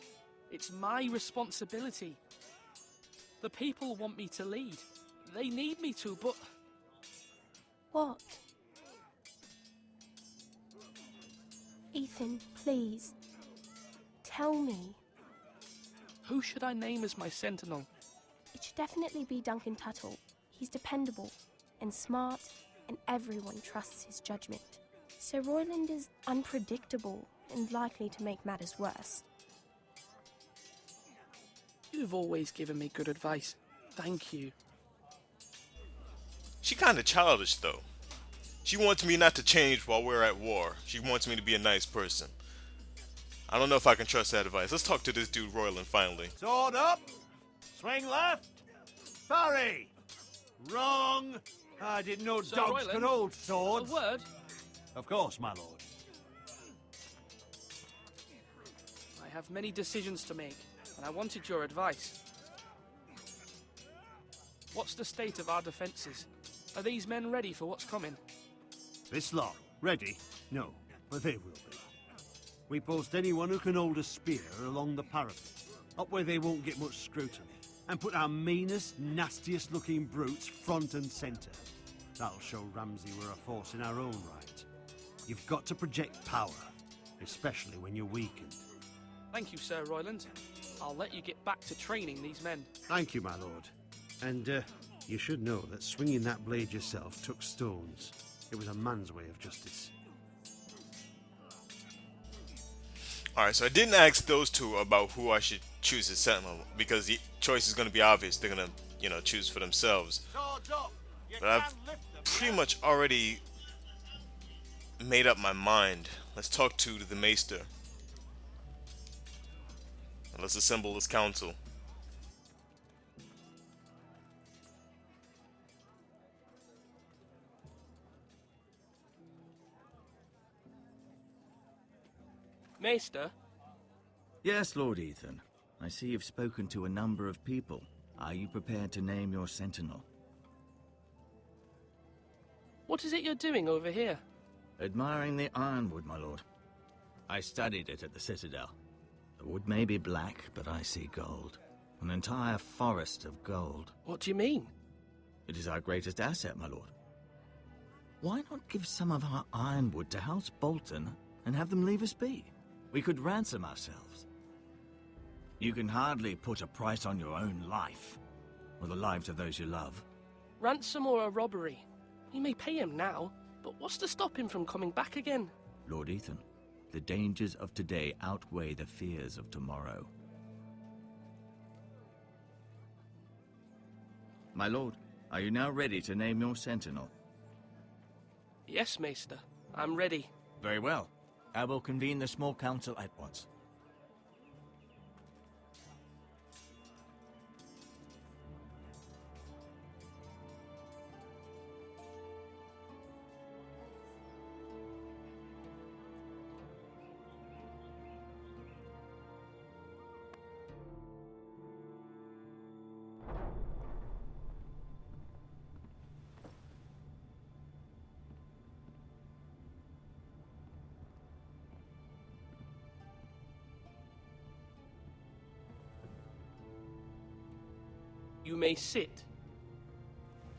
It's my responsibility. The people want me to lead. They need me to, but... What? Ethan, please. Tell me. Who should I name as my sentinel? It should definitely be Duncan Tuttle. He's dependable and smart, and everyone trusts his judgment. Sir Royland is unpredictable and likely to make matters worse. You've always given me good advice. Thank you. She kinda childish though. She wants me not to change while we're at war. She wants me to be a nice person. I don't know if I can trust that advice. Let's talk to this dude Royland finally. Sword up! Swing left. Parry. Wrong. I didn't know Sir dogs Royland, could hold swords. A word? Of course, my lord. I have many decisions to make, and I wanted your advice. What's the state of our defences? Are these men ready for what's coming? This lot, ready? No, but they will be. We post anyone who can hold a spear along the parapet, up where they won't get much scrutiny, and put our meanest, nastiest looking brutes front and centre. That'll show Ramsay we're a force in our own right. You've got to project power, especially when you're weakened. Thank you, Sir Royland. I'll let you get back to training these men. Thank you, my lord. And, you should know that swinging that blade yourself took stones. It was a man's way of justice. Alright, so I didn't ask those two about who I should choose as Sentinel, because the choice is going to be obvious. They're going to, choose for themselves. But I've pretty much already made up my mind. Let's talk to the Maester. And let's assemble this council. Maester? Yes, Lord Ethan. I see you've spoken to a number of people. Are you prepared to name your sentinel? What is it you're doing over here? Admiring the ironwood, my lord. I studied it at the Citadel. The wood may be black, but I see gold. An entire forest of gold. What do you mean? It is our greatest asset, my lord. Why not give some of our ironwood to House Bolton and have them leave us be? We could ransom ourselves. You can hardly put a price on your own life, or the lives of those you love. Ransom or a robbery? We may pay him now, but what's to stop him from coming back again? Lord Ethan, the dangers of today outweigh the fears of tomorrow. My lord, are you now ready to name your sentinel? Yes, Maester. I'm ready. Very well. I will convene the small council at once. You may sit.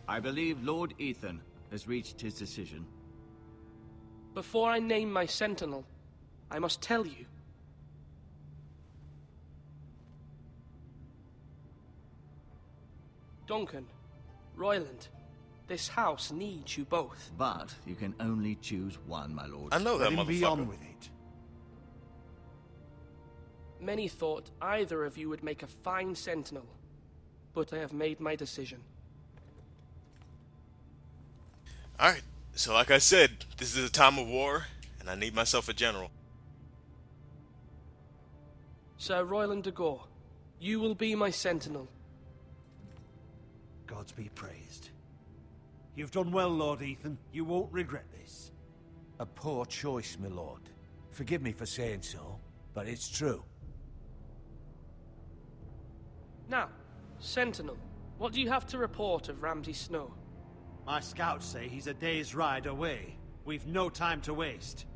I believe Lord Ethan has reached his decision. Before I name my sentinel, I must tell you. Duncan, Royland, this house needs you both. But you can only choose one, my lord. I know that, Let him be motherfucker. on with it. Many thought either of you would make a fine sentinel, but I have made my decision. Alright, so like I said, this is a time of war, and I need myself a general. Sir Royland de Gore, you will be my sentinel. Gods be praised. You've done well, Lord Ethan. You won't regret this. A poor choice, my lord. Forgive me for saying so, but it's true. Now, Sentinel, what do you have to report of Ramsay Snow? My scouts say he's a day's ride away. We've no time to waste.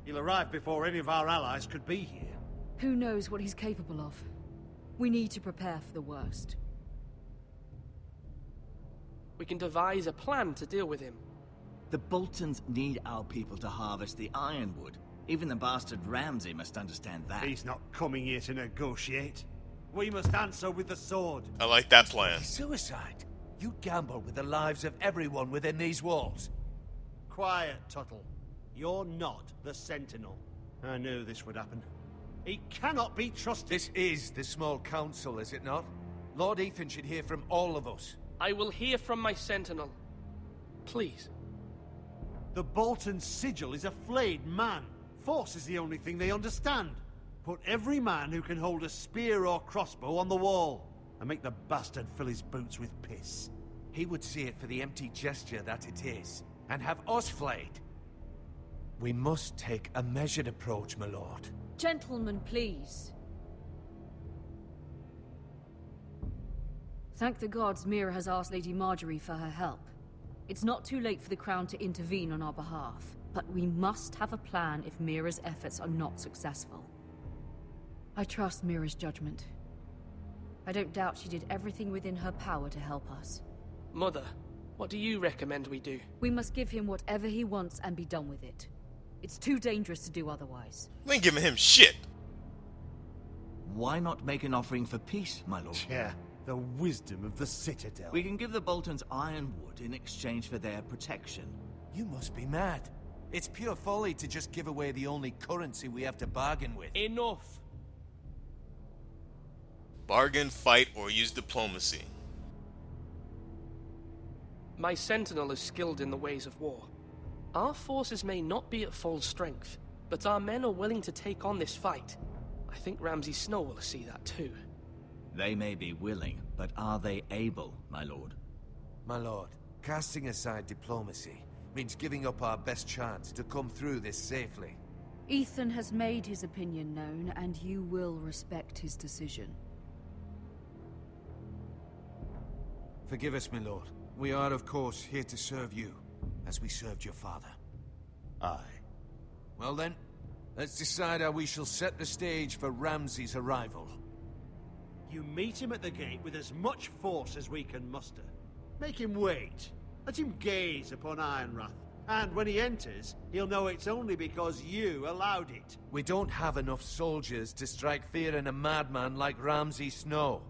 He'll arrive before any of our allies could be here. Who knows what he's capable of? We need to prepare for the worst. We can devise a plan to deal with him. The Boltons need our people to harvest the ironwood. Even the bastard Ramsay must understand that. He's not coming here to negotiate. We must answer with the sword. I like that plan. Suicide. You gamble with the lives of everyone within these walls. Quiet, Tuttle. You're not the Sentinel. I knew this would happen. He cannot be trusted. This is the small council, is it not? Lord Ethan should hear from all of us. I will hear from my sentinel. Please. The Bolton sigil is a flayed man. Force is the only thing they understand. Put every man who can hold a spear or crossbow on the wall. and make the bastard fill his boots with piss. He would see it for the empty gesture that it is, and have us flayed. We must take a measured approach, my lord. Gentlemen, please. Thank the gods Mira has asked Lady Marjorie for her help. It's not too late for the Crown to intervene on our behalf, but we must have a plan if Mira's efforts are not successful. I trust Mira's judgment. I don't doubt she did everything within her power to help us. Mother, what do you recommend we do? We must give him whatever he wants and be done with it. It's too dangerous to do otherwise. We ain't giving him shit. Why not make an offering for peace, my lord? Yeah, the wisdom of the Citadel. We can give the Boltons ironwood in exchange for their protection. You must be mad. It's pure folly to just give away the only currency we have to bargain with. Enough! Bargain, fight, or use diplomacy. My sentinel is skilled in the ways of war. Our forces may not be at full strength, but our men are willing to take on this fight. I think Ramsay Snow will see that too. They may be willing, but are they able, my lord? My lord, casting aside diplomacy means giving up our best chance to come through this safely. Ethan has made his opinion known, and you will respect his decision. Forgive us, my lord. We are, of course, here to serve you, as we served your father. Aye. Well then, let's decide how we shall set the stage for Ramsay's arrival. You meet him at the gate with as much force as we can muster. Make him wait. Let him gaze upon Ironrath. And when he enters, he'll know it's only because you allowed it. We don't have enough soldiers to strike fear in a madman like Ramsay Snow.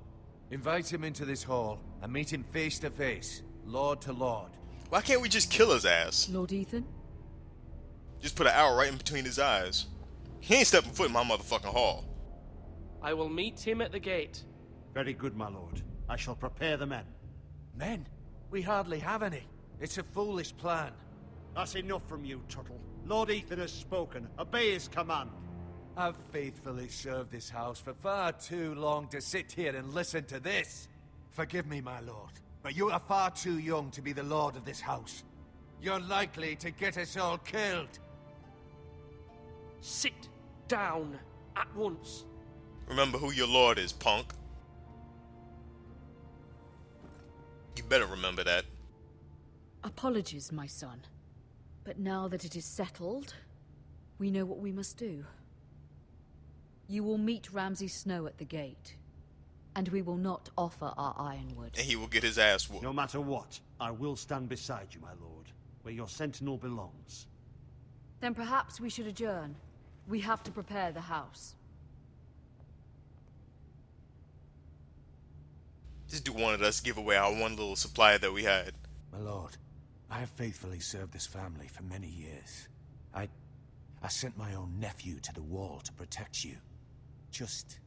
Invite him into this hall and meet him face to face, lord to lord. Why can't we just kill his ass? Lord Ethan? Just put an arrow right in between his eyes. He ain't stepping foot in my motherfucking hall. I will meet him at the gate. Very good, my lord. I shall prepare the men. Men? We hardly have any. It's a foolish plan. That's enough from you, Tuttle. Lord Ethan has spoken. Obey his command. I've faithfully served this house for far too long to sit here and listen to this. Forgive me, my lord, but you are far too young to be the lord of this house. You're likely to get us all killed. Sit down at once. Remember who your lord is, punk. You better remember that. Apologies, my son. But now that it is settled, we know what we must do. You will meet Ramsay Snow at the gate, and we will not offer our ironwood. And he will get his ass whooped. No matter what, I will stand beside you, my lord, where your sentinel belongs. Then perhaps we should adjourn. We have to prepare the house. This dude wanted us to give away our one little supply that we had. My lord, I have faithfully served this family for many years. I sent my own nephew to the wall to protect you. Just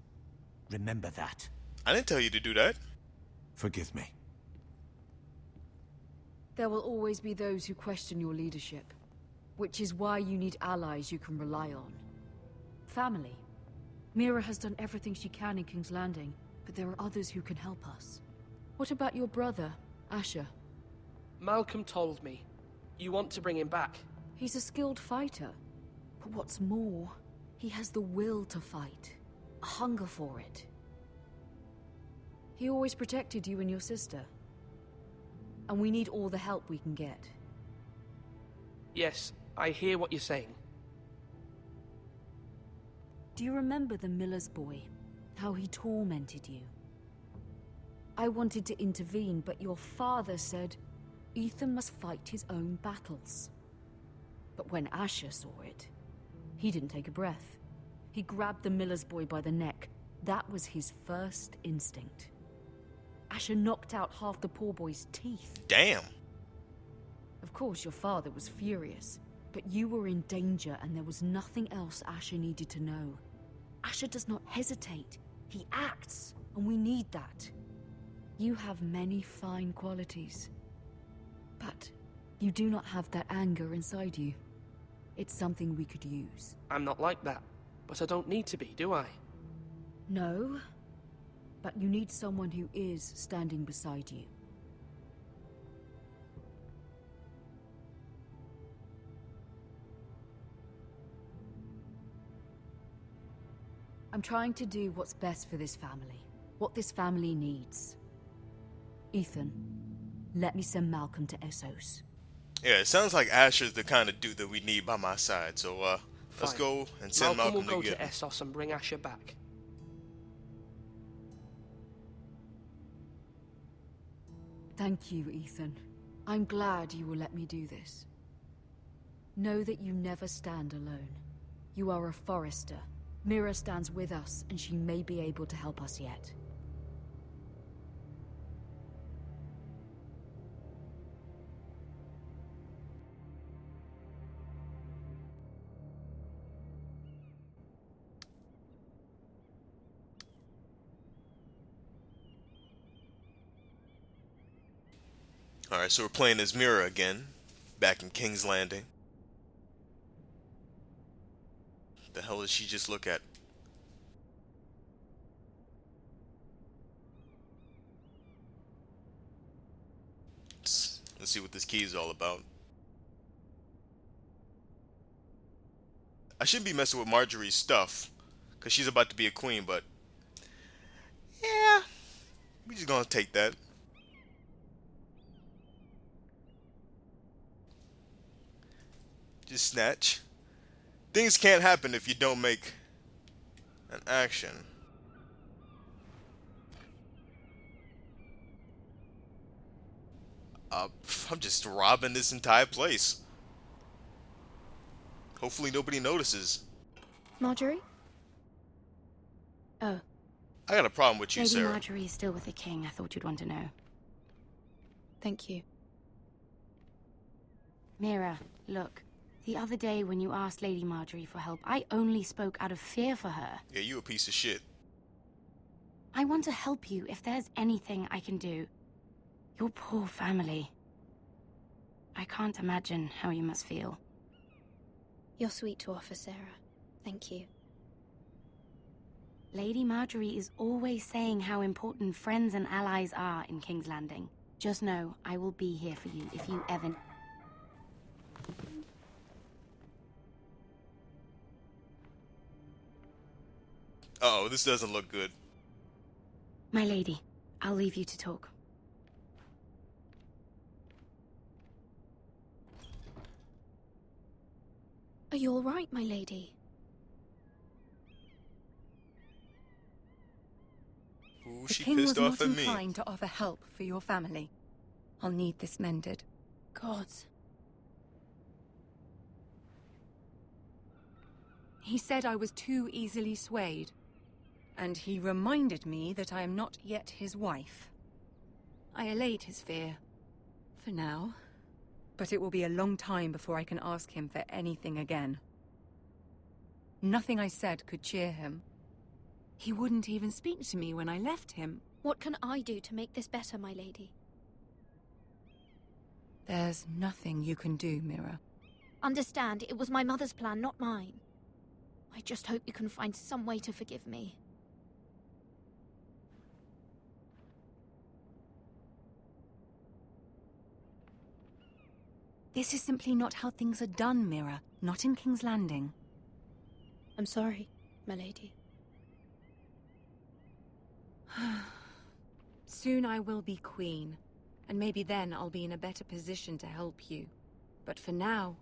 remember that. I didn't tell you to do that. Forgive me. There will always be those who question your leadership, which is why you need allies you can rely on. Family. Mira has done everything she can in King's Landing, but there are others who can help us. What about your brother, Asher? Malcolm told me. You want to bring him back? He's a skilled fighter. But what's more, he has the will to fight. A hunger for it. He always protected you and your sister. And we need all the help we can get. Yes, I hear what you're saying. Do you remember the miller's boy? How he tormented you? I wanted to intervene, but your father said Ethan must fight his own battles. But when Asher saw it, he didn't take a breath. He grabbed the miller's boy by the neck. That was his first instinct. Asher knocked out half the poor boy's teeth. Damn. Of course, your father was furious, but you were in danger and there was nothing else Asher needed to know. Asher does not hesitate. He acts, and we need that. You have many fine qualities, but you do not have that anger inside you. It's something we could use. I'm not like that, but I don't need to be, do I? No, but you need someone who is standing beside you. I'm trying to do what's best for this family. What this family needs. Ethan, let me send Malcolm to Essos. Yeah, it sounds like Asher's the kind of dude that we need by my side. So, let's Fine. go and send Malcolm will go to get to him. Essos and bring Asher back. Thank you, Ethan. I'm glad you will let me do this. Know that you never stand alone. You are a Forrester. MIRA stands with us, and she may be able to help us yet. Alright, so we're playing as MIRA again, back in King's Landing. The hell did she just look at? Let's see what this key is all about. I shouldn't be messing with Marjorie's stuff, because she's about to be a queen, but yeah, we're just gonna take that. Just snatch. Things can't happen if you don't make an action. I'm just robbing this entire place. Hopefully nobody notices. Marjorie? Oh. I got a problem with you, Lady Sarah. Marjorie is still with the king. I thought you'd want to know. Thank you. Mira, look. The other day when you asked Lady Marjorie for help, I only spoke out of fear for her. Yeah, you a piece of shit. I want to help you if there's anything I can do. Your poor family. I can't imagine how you must feel. You're sweet to offer, Sarah. Thank you. Lady Marjorie is always saying how important friends and allies are in King's Landing. Just know, I will be here for you if you ever... Uh-oh, this doesn't look good. My lady, I'll leave you to talk. Are you all right, my lady? Ooh, The she king was pissed off not at me. inclined to offer help for your family. I'll need this mended. Gods. He said I was too easily swayed. And he reminded me that I am not yet his wife. I allayed his fear. For now. But it will be a long time before I can ask him for anything again. Nothing I said could cheer him. He wouldn't even speak to me when I left him. What can I do to make this better, my lady? There's nothing you can do, Mira. Understand, it was my mother's plan, not mine. I just hope you can find some way to forgive me. This is simply not how things are done, Mira. Not in King's Landing. I'm sorry, my lady. Soon I will be queen, and maybe then I'll be in a better position to help you. But for now,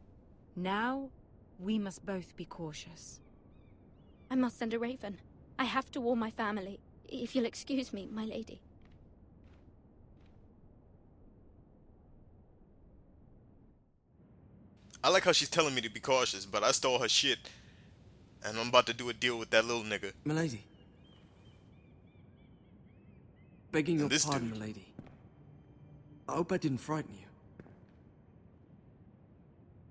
we must both be cautious. I must send a raven. I have to warn my family. If you'll excuse me, my lady. I like how she's telling me to be cautious, but I stole her shit. And I'm about to do a deal with that little nigga. Milady. Begging your this pardon, dude. milady. I hope I didn't frighten you.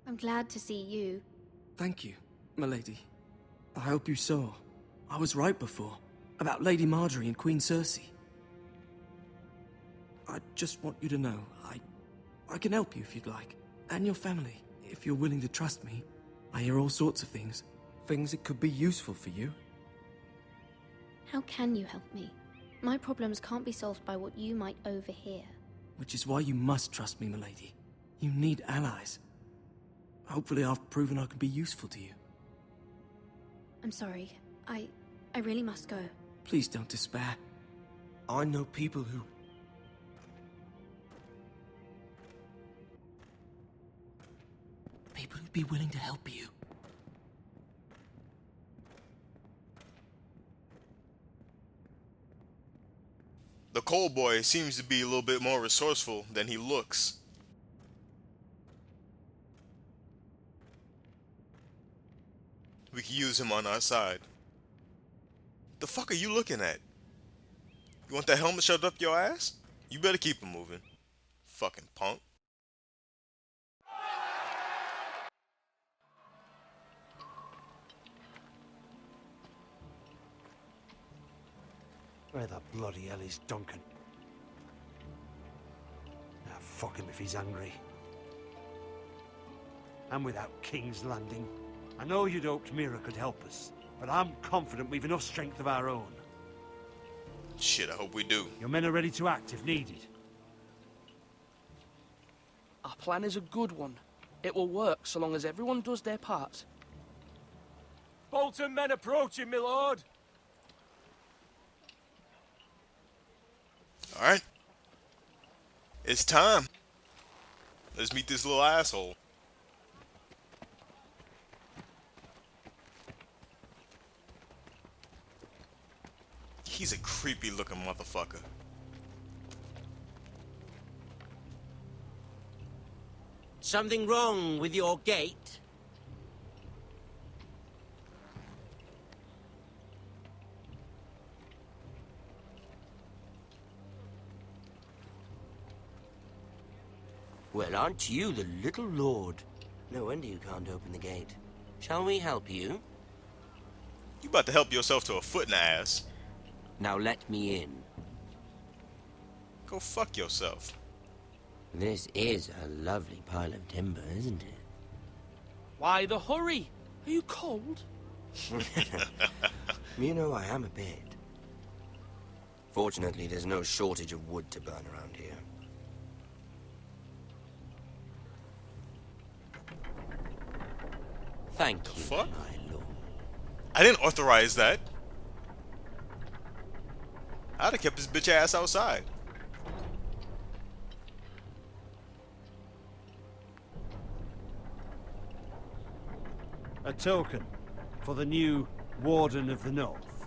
I'm glad to see you. Thank you, milady. I hope you saw. I was right before. About Lady Marjorie and Queen Cersei. I just want you to know, I can help you if you'd like. And your family, if you're willing to trust me. I hear all sorts of things. Things that could be useful for you. How can you help me? My problems can't be solved by what you might overhear. Which is why you must trust me, milady. You need allies. Hopefully I've proven I can be useful to you. I'm sorry. I really must go. Please don't despair. I know people who... People who'd be willing to help you. The coal boy seems to be a little bit more resourceful than he looks. We can use him on our side. The fuck are you looking at? You want that helmet shoved up your ass? You better keep him moving. Fucking punk. Where the bloody hell is Duncan? Now fuck him if he's angry. And without King's Landing. I know you'd hoped MIRA could help us, but I'm confident we've enough strength of our own. Shit, I hope we do. Your men are ready to act if needed. Our plan is a good one. It will work so long as everyone does their part. Bolton men approaching, my lord. Alright. It's time. Let's meet this little asshole. He's a creepy looking motherfucker. Something wrong with your gate? Well, aren't you the little lord? No wonder you can't open the gate. Shall we help you? You about to help yourself to a foot in the ass. Now let me in. Go fuck yourself. This is a lovely pile of timber, isn't it? Why the hurry? Are you cold? You know, I am a bit. Fortunately, there's no shortage of wood to burn around here. Thank you, fuck? my lord. I didn't authorize that. I'd have kept his bitch ass outside. A token for the new Warden of the North.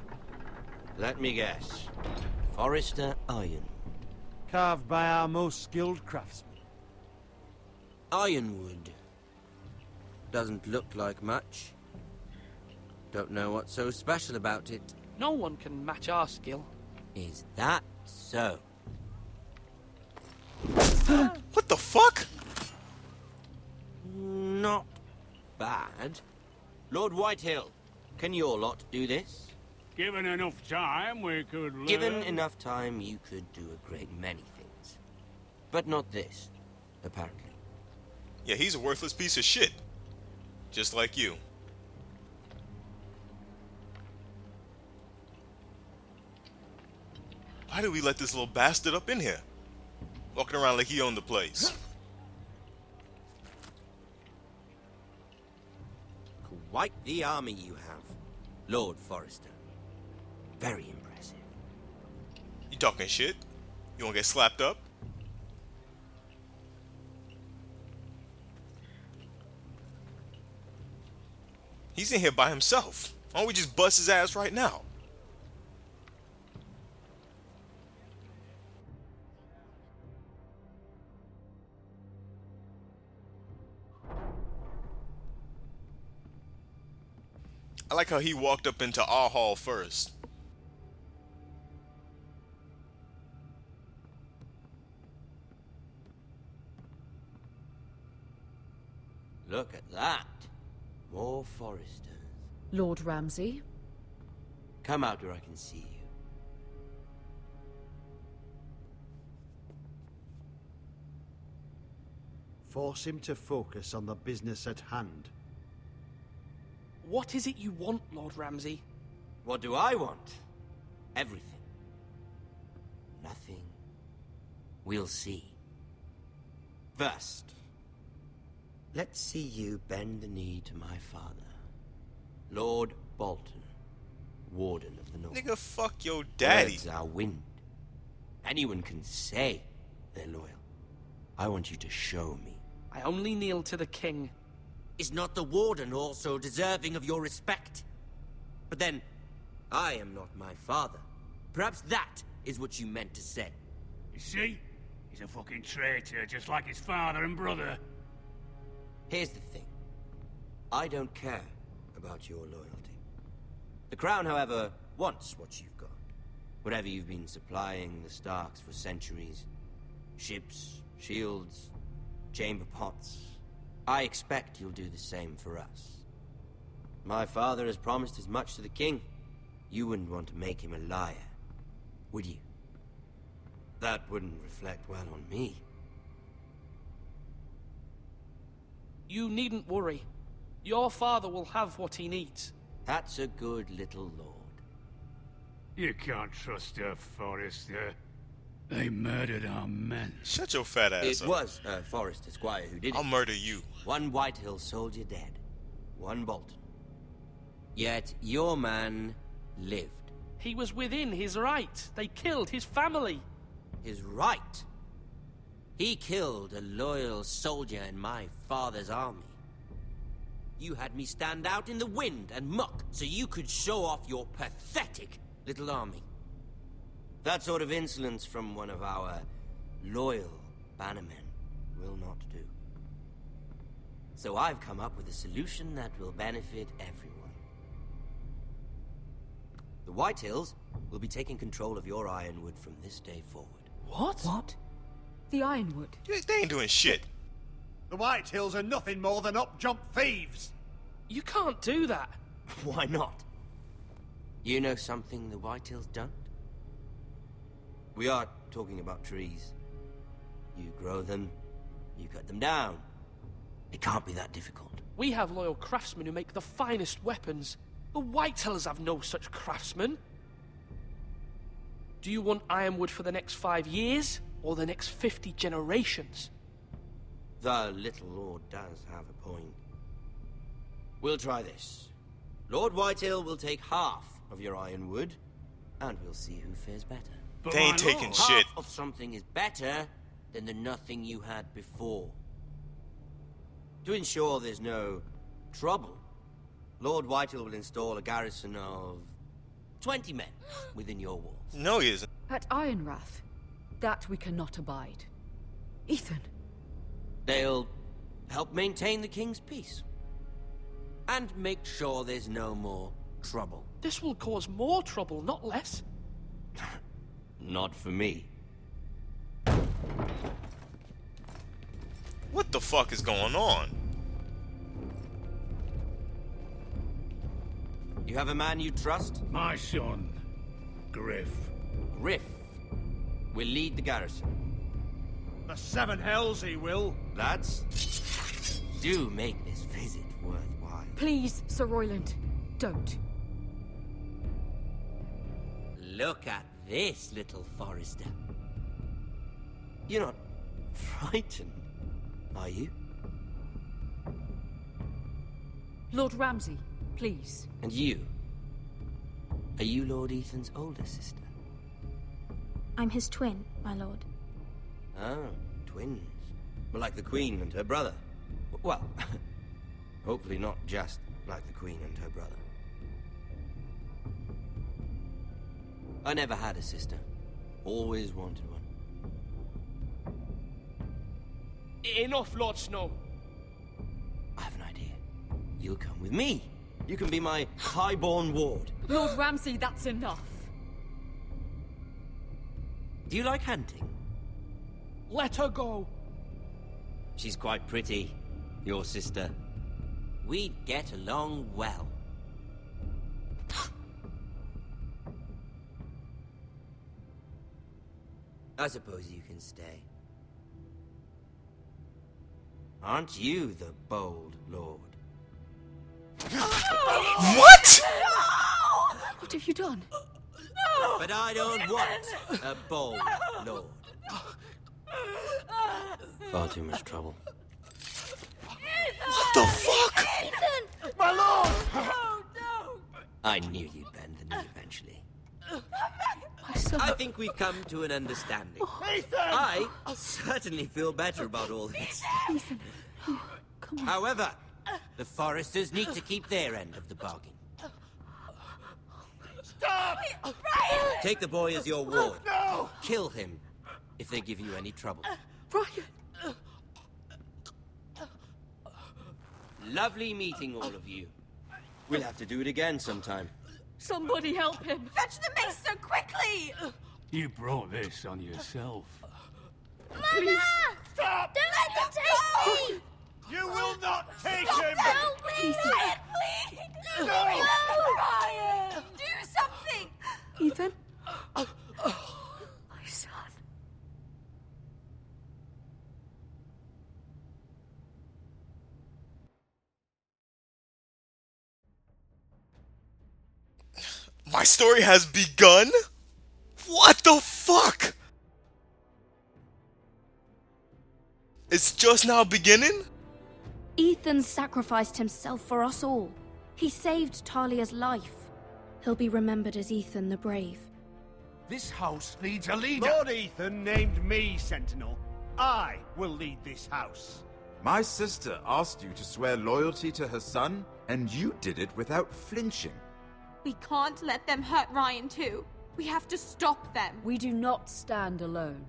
Let me guess. Forrester Ironwood. Carved by our most skilled craftsmen. Ironwood. Doesn't look like much. Don't know what's so special about it. No one can match our skill. Is that so? What the fuck? Not bad. Lord Whitehill, can your lot do this? Given enough time, we could learn. Given enough time, you could do a great many things. But not this, apparently. Yeah, he's a worthless piece of shit. Just like you. Why did we let this little bastard up in here? Walking around like he owned the place. Quite the army you have, Lord Forrester. Very impressive. You talking shit? You wanna get slapped up? He's in here by himself. Why don't we just bust his ass right now? I like how he walked up into our hall first. Look at that. More Forresters. Lord Ramsay? Come out where I can see you. Force him to focus on the business at hand. What is it you want, Lord Ramsay? What do I want? Everything. We'll see. First, let's see you bend the knee to my father, Lord Bolton, Warden of the North. Nigga, fuck your daddy. Words are wind. Anyone can say they're loyal. I want you to show me. I only kneel to the king. Is not the Warden also deserving of your respect? But then, I am not my father. Perhaps that is what you meant to say. You see? He's a fucking traitor, just like his father and brother. Here's the thing. I don't care about your loyalty. The Crown, however, wants what you've got. Whatever you've been supplying the Starks for centuries. Ships, shields, chamber pots. I expect you'll do the same for us. My father has promised as much to the king. You wouldn't want to make him a liar, would you? That wouldn't reflect well on me. You needn't worry. Your father will have what he needs. That's a good little lord. You can't trust her, Forrester. They murdered our men. Shut your fat ass up. It was Forrester Squire who did it. I'll murder you. One Whitehill soldier dead. One Bolton. Yet your man lived. He was within his right. They killed his family. His right? He killed a loyal soldier in my father's army. You had me stand out in the wind and muck so you could show off your pathetic little army. That sort of insolence from one of our loyal bannermen will not do. So I've come up with a solution that will benefit everyone. The Whitehills will be taking control of your Ironwood from this day forward. What? What? The Ironwood? They ain't doing shit. The Whitehills are nothing more than up-jump thieves. You can't do that. Why not? You know something the Whitehills don't? We are talking about trees. You grow them, you cut them down. It can't be that difficult. We have loyal craftsmen who make the finest weapons. The Whitehills have no such craftsmen. Do you want ironwood for the next 5 years, or the next 50 generations? The little lord does have a point. We'll try this. Lord Whitehill will take half of your ironwood, and we'll see who fares better. But they ain't taking shit. Half of something is better than the nothing you had before. To ensure there's no trouble, Lord Whitehill will install a garrison of 20 men within your walls. No, he isn't. At Ironrath? That we cannot abide. Ethan. They'll help maintain the king's peace. And make sure there's no more trouble. This will cause more trouble, not less. Not for me. What the fuck is going on? You have a man you trust? My son, Griff. Griff will lead the garrison. The seven hells he will. Lads, do make this visit worthwhile. Please, Sir Royland, don't. Look at this, little Forrester. You're not frightened, are you? Lord Ramsay, please. And you? Are you Lord Ethan's older sister? I'm his twin, my lord. Ah, twins. Well, like the Queen and her brother. Well, hopefully not just like the Queen and her brother. I never had a sister. Always wanted one. Enough, Lord Snow. I have an idea. You'll come with me. You can be my highborn ward. Lord Ramsay, that's enough. Do you like hunting? Let her go. She's quite pretty, your sister. We'd get along well. I suppose you can stay. Aren't you the bold lord? What? What have you done? But I don't want a bold lord. far too much trouble. What the fuck? Ethan! My lord! Oh, no! I knew you'd bend the knee eventually. My son. I think we've come to an understanding. Ethan! I certainly feel better about all this. Ethan, come on. However, the Forresters need to keep their end of the bargain. Stop! Take the boy as your ward. No! Kill him if they give you any trouble. Ryan! Lovely meeting all of you. We'll have to do it again sometime. Somebody help him! Fetch the maester quickly! You brought this on yourself. Mama! Stop! Don't let them take me! You will not take him! Help me! Ryan, please! No! Ryan! Do something! Ethan? My son. My story has begun? What the fuck? It's just now beginning? Ethan sacrificed himself for us all. He saved Talia's life. He'll be remembered as Ethan the Brave. This house needs a leader. Lord Ethan named me Sentinel. I will lead this house. My sister asked you to swear loyalty to her son, and you did it without flinching. We can't let them hurt Ryan too. We have to stop them. We do not stand alone.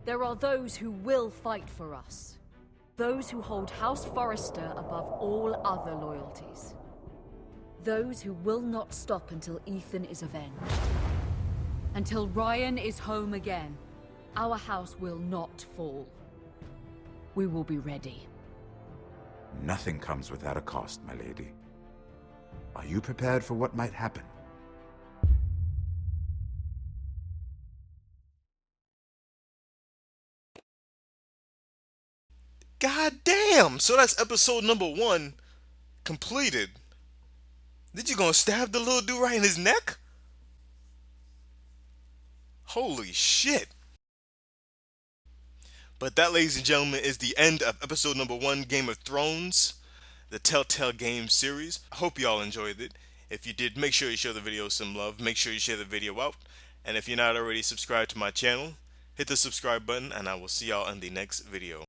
There are those who will fight for us. Those who hold House Forrester above all other loyalties. Those who will not stop until Ethan is avenged. Until Ryan is home again, our house will not fall. We will be ready. Nothing comes without a cost, my lady. Are you prepared for what might happen? God damn! So that's episode number 1 completed. Did you gonna stab the little dude right in his neck? Holy shit. But that, ladies and gentlemen, is the end of episode number 1, Game of Thrones, the Telltale Games series. I hope y'all enjoyed it. If you did, make sure you show the video some love. Make sure you share the video out. And if you're not already subscribed to my channel, hit the subscribe button, and I will see y'all in the next video.